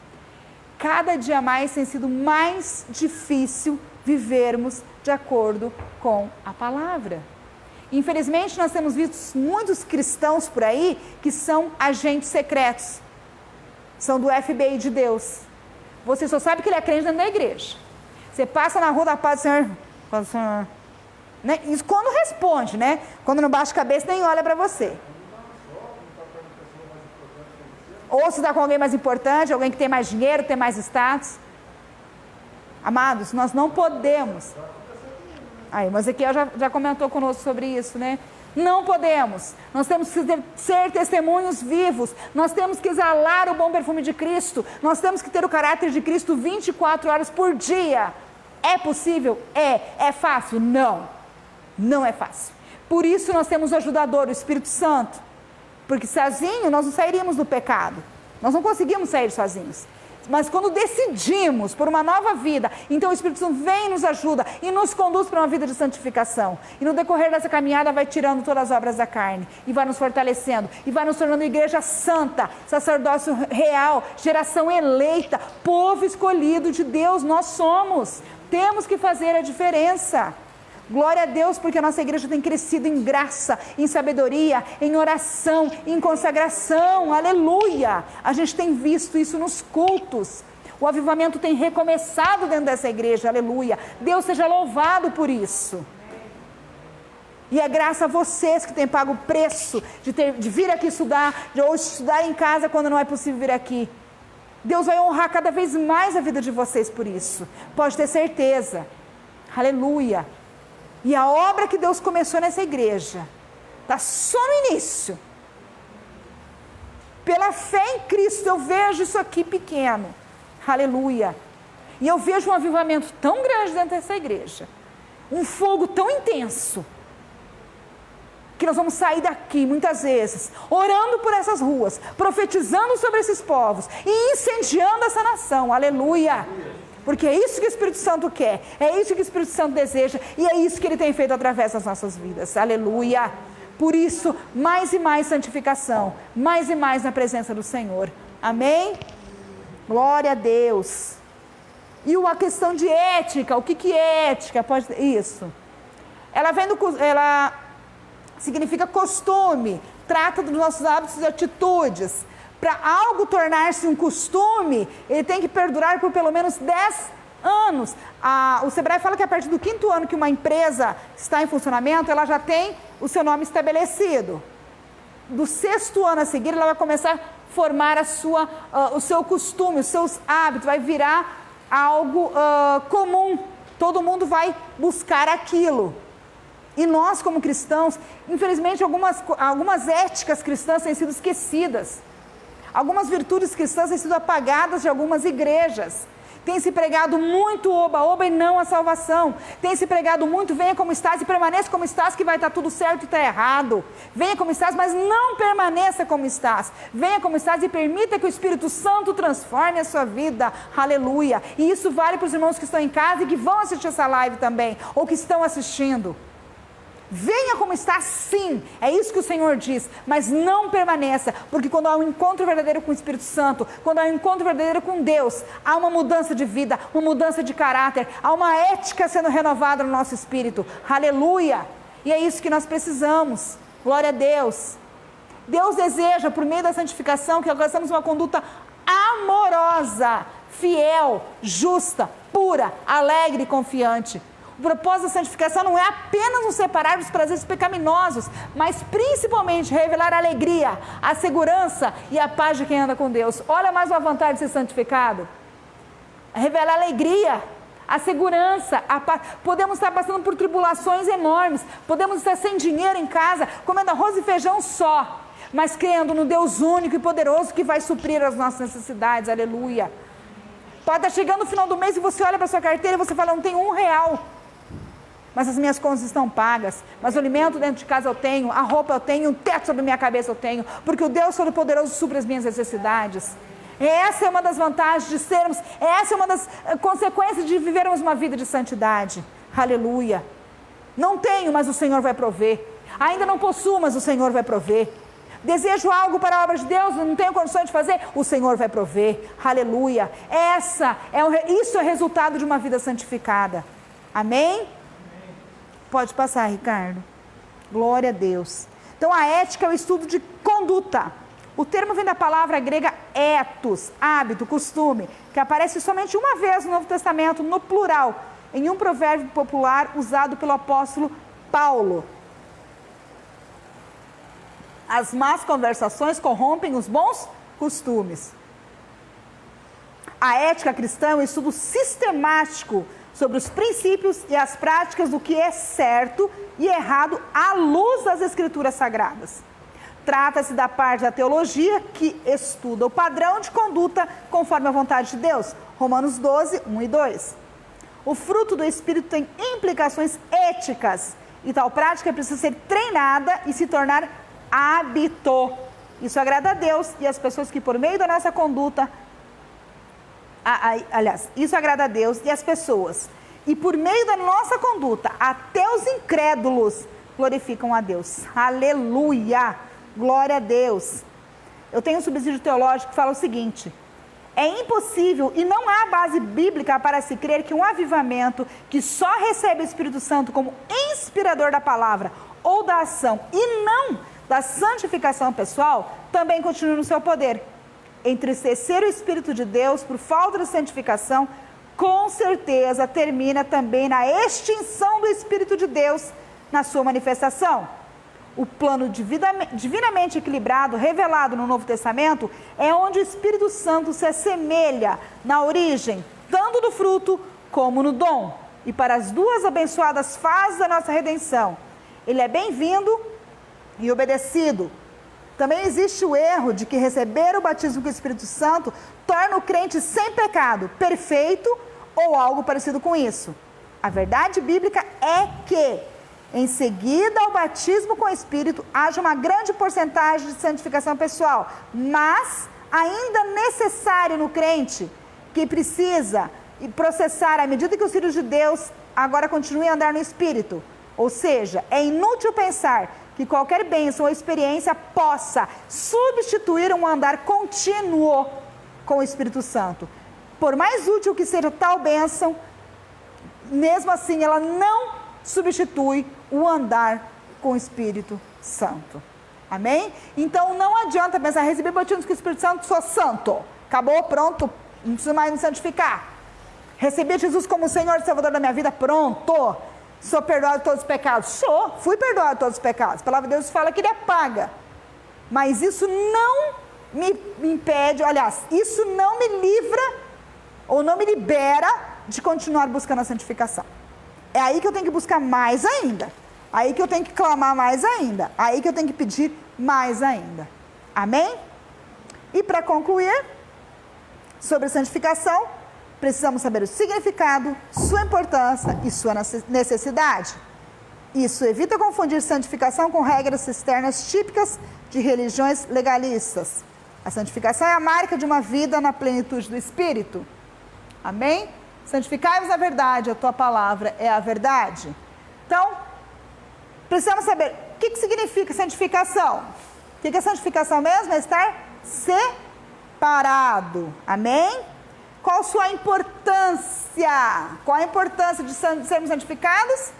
Cada dia mais tem sido mais difícil vivermos de acordo com a palavra. Infelizmente, nós temos visto muitos cristãos por aí que são agentes secretos. São do FBI de Deus. Você só sabe que ele é crente dentro da igreja. Você passa na rua da paz do Senhor, fala, Senhor, né? Isso quando responde, né? Quando não baixa a cabeça, nem olha para você. Ou se está com alguém mais importante, alguém que tem mais dinheiro, tem mais status. Amados, nós não podemos. Aí, mas Ezequiel já comentou conosco sobre isso, né? Não podemos. Nós temos que ser testemunhos vivos. Nós temos que exalar o bom perfume de Cristo. Nós temos que ter o caráter de Cristo 24 horas por dia. É possível? É fácil? Não. Não é fácil. Por isso nós temos o ajudador, o Espírito Santo. Porque sozinho nós não sairíamos do pecado. Nós não conseguimos sair sozinhos. Mas quando decidimos por uma nova vida, então o Espírito Santo vem e nos ajuda e nos conduz para uma vida de santificação. E no decorrer dessa caminhada vai tirando todas as obras da carne e vai nos fortalecendo e vai nos tornando igreja santa, sacerdócio real, geração eleita, povo escolhido de Deus. Nós somos. Temos que fazer a diferença. Glória a Deus, porque a nossa igreja tem crescido em graça, em sabedoria, em oração, em consagração, aleluia. A gente tem visto isso nos cultos. O avivamento tem recomeçado dentro dessa igreja, aleluia. Deus seja louvado por isso. E é graças a vocês que têm pago o preço de vir aqui estudar, ou estudar em casa quando não é possível vir aqui. Deus vai honrar cada vez mais a vida de vocês por isso. Pode ter certeza. Aleluia. E a obra que Deus começou nessa igreja está só no início. Pela fé em Cristo, eu vejo isso aqui pequeno. Aleluia. E eu vejo um avivamento tão grande dentro dessa igreja. Um fogo tão intenso. que nós vamos sair daqui, muitas vezes, orando por essas ruas, profetizando sobre esses povos e incendiando essa nação, aleluia, porque é isso que o Espírito Santo quer, é isso que o Espírito Santo deseja, e é isso que Ele tem feito através das nossas vidas, aleluia. Por isso, mais e mais santificação, mais e mais na presença do Senhor, amém? Glória a Deus. E uma questão de ética, o que é ética? Isso, ela significa costume, trata dos nossos hábitos e atitudes. Para algo tornar-se um costume, ele tem que perdurar por pelo menos 10 anos. O Sebrae fala que a partir do 5º ano que uma empresa está em funcionamento, ela já tem o seu nome estabelecido. Do 6º ano a seguir, ela vai começar a formar o seu costume, os seus hábitos, vai virar algo comum. Todo mundo vai buscar aquilo. E nós, como cristãos, infelizmente, algumas éticas cristãs têm sido esquecidas. Algumas virtudes cristãs têm sido apagadas de algumas igrejas. Tem se pregado muito oba-oba e não a salvação. Tem se pregado muito, venha como estás e permaneça como estás, que vai estar tudo certo e está errado. Venha como estás, mas não permaneça como estás. Venha como estás e permita que o Espírito Santo transforme a sua vida. Aleluia. E isso vale para os irmãos que estão em casa e que vão assistir essa live também, ou que estão assistindo. Venha como está, sim, é isso que o Senhor diz, mas não permaneça, porque quando há um encontro verdadeiro com o Espírito Santo, quando há um encontro verdadeiro com Deus, há uma mudança de vida, uma mudança de caráter, há uma ética sendo renovada no nosso espírito, aleluia, e é isso que nós precisamos, glória a Deus. Deus deseja, por meio da santificação, que alcançamos uma conduta amorosa, fiel, justa, pura, alegre e confiante. O propósito da santificação não é apenas nos separar dos prazeres pecaminosos, mas principalmente revelar a alegria, a segurança e a paz de quem anda com Deus. Olha mais uma vantagem de ser santificado. Revelar a alegria, a segurança, a paz. Podemos estar passando por tribulações enormes, podemos estar sem dinheiro em casa, comendo arroz e feijão só, mas crendo no Deus único e poderoso que vai suprir as nossas necessidades, aleluia. Pode estar chegando o final do mês e você olha para a sua carteira e você fala, não tem R$1. Mas as minhas contas estão pagas, mas o alimento dentro de casa eu tenho, a roupa eu tenho, um teto sobre a minha cabeça eu tenho, porque o Deus Todo-Poderoso supre as minhas necessidades. Essa é uma das vantagens de sermos, essa é uma das consequências de vivermos uma vida de santidade, aleluia. Não tenho, mas o Senhor vai prover. Ainda não possuo, mas o Senhor vai prover. Desejo algo para a obra de Deus, não tenho condições de fazer, o Senhor vai prover, aleluia. Isso é resultado de uma vida santificada, amém? Pode passar, Ricardo. Glória a Deus. Então, a ética é o estudo de conduta. O termo vem da palavra grega ethos, hábito, costume, que aparece somente uma vez no Novo Testamento, no plural, em um provérbio popular usado pelo apóstolo Paulo. As más conversações corrompem os bons costumes. A ética cristã é um estudo sistemático sobre os princípios e as práticas do que é certo e errado à luz das Escrituras Sagradas. Trata-se da parte da teologia que estuda o padrão de conduta conforme a vontade de Deus. Romanos 12, 1 e 2. O fruto do Espírito tem implicações éticas e tal prática precisa ser treinada e se tornar hábito. Isso agrada a Deus e as pessoas que por meio da nossa conduta... isso agrada a Deus e as pessoas. E por meio da nossa conduta, até os incrédulos glorificam a Deus. Aleluia! Glória a Deus. Eu tenho um subsídio teológico que fala o seguinte: é impossível e não há base bíblica para se crer que um avivamento que só recebe o Espírito Santo como inspirador da palavra ou da ação e não da santificação pessoal, também continue no seu poder. Entristecer o Espírito de Deus por falta de santificação, com certeza termina também na extinção do Espírito de Deus na sua manifestação. O plano divinamente equilibrado, revelado no Novo Testamento, é onde o Espírito Santo se assemelha na origem, tanto do fruto como no dom. E para as duas abençoadas fases da nossa redenção, ele é bem-vindo e obedecido. Também existe o erro de que receber o batismo com o Espírito Santo torna o crente sem pecado, perfeito ou algo parecido com isso. A verdade bíblica é que Em seguida ao batismo com o Espírito, haja uma grande porcentagem de santificação pessoal, mas ainda necessário no crente, que precisa processar à medida que os filhos de Deus agora continuem a andar no Espírito. Ou seja, é inútil pensar que qualquer bênção ou experiência possa substituir um andar contínuo com o Espírito Santo. Por mais útil que seja tal bênção, mesmo assim ela não substitui o andar com o Espírito Santo. Amém? Então não adianta pensar, receber batismo com o Espírito Santo, sou santo. Acabou, pronto, não preciso mais me santificar. Recebi Jesus como Senhor e Salvador da minha vida, pronto. Sou perdoado de todos os pecados. Fui perdoado de todos os pecados. A palavra de Deus fala que Ele apaga. Mas isso não me impede, aliás, isso não me livra ou não me libera de continuar buscando a santificação. É aí que eu tenho que buscar mais ainda. Aí que eu tenho que clamar mais ainda. Aí que eu tenho que pedir mais ainda. Amém? E para concluir, sobre a santificação, precisamos saber o significado, sua importância e sua necessidade. Isso evita confundir santificação com regras externas típicas de religiões legalistas. A santificação é a marca de uma vida na plenitude do Espírito. Amém? Santificai-vos na verdade, a tua palavra é a verdade. Então, precisamos saber o que significa santificação. O que é santificação mesmo? É estar separado. Amém? Qual a sua importância? Qual a importância de sermos santificados?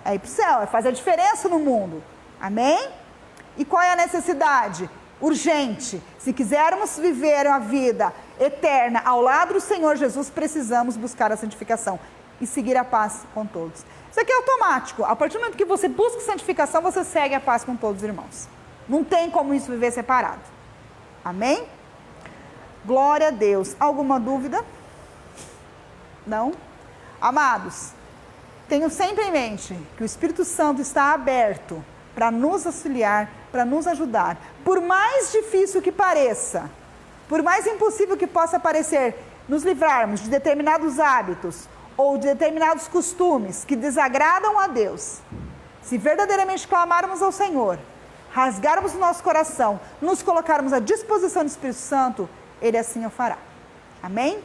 É ir para o céu, é fazer a diferença no mundo. Amém? E qual é a necessidade? Urgente. Se quisermos viver uma vida eterna ao lado do Senhor Jesus, precisamos buscar a santificação e seguir a paz com todos. Isso aqui é automático. A partir do momento que você busca santificação, você segue a paz com todos os irmãos. Não tem como isso viver separado. Amém? Glória a Deus. Alguma dúvida? Não? Amados, tenham sempre em mente que o Espírito Santo está aberto para nos auxiliar, para nos ajudar. Por mais difícil que pareça, por mais impossível que possa parecer, nos livrarmos de determinados hábitos ou de determinados costumes que desagradam a Deus. Se verdadeiramente clamarmos ao Senhor, rasgarmos o nosso coração, nos colocarmos à disposição do Espírito Santo, Ele assim o fará. Amém?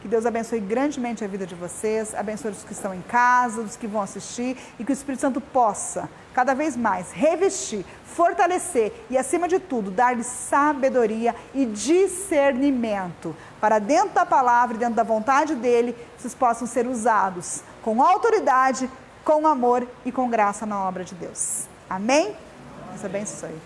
Que Deus abençoe grandemente a vida de vocês, abençoe os que estão em casa, os que vão assistir, e que o Espírito Santo possa, cada vez mais, revestir, fortalecer e, acima de tudo, dar-lhes sabedoria e discernimento, para dentro da palavra e dentro da vontade dEle, vocês possam ser usados com autoridade, com amor e com graça na obra de Deus. Amém? Deus abençoe.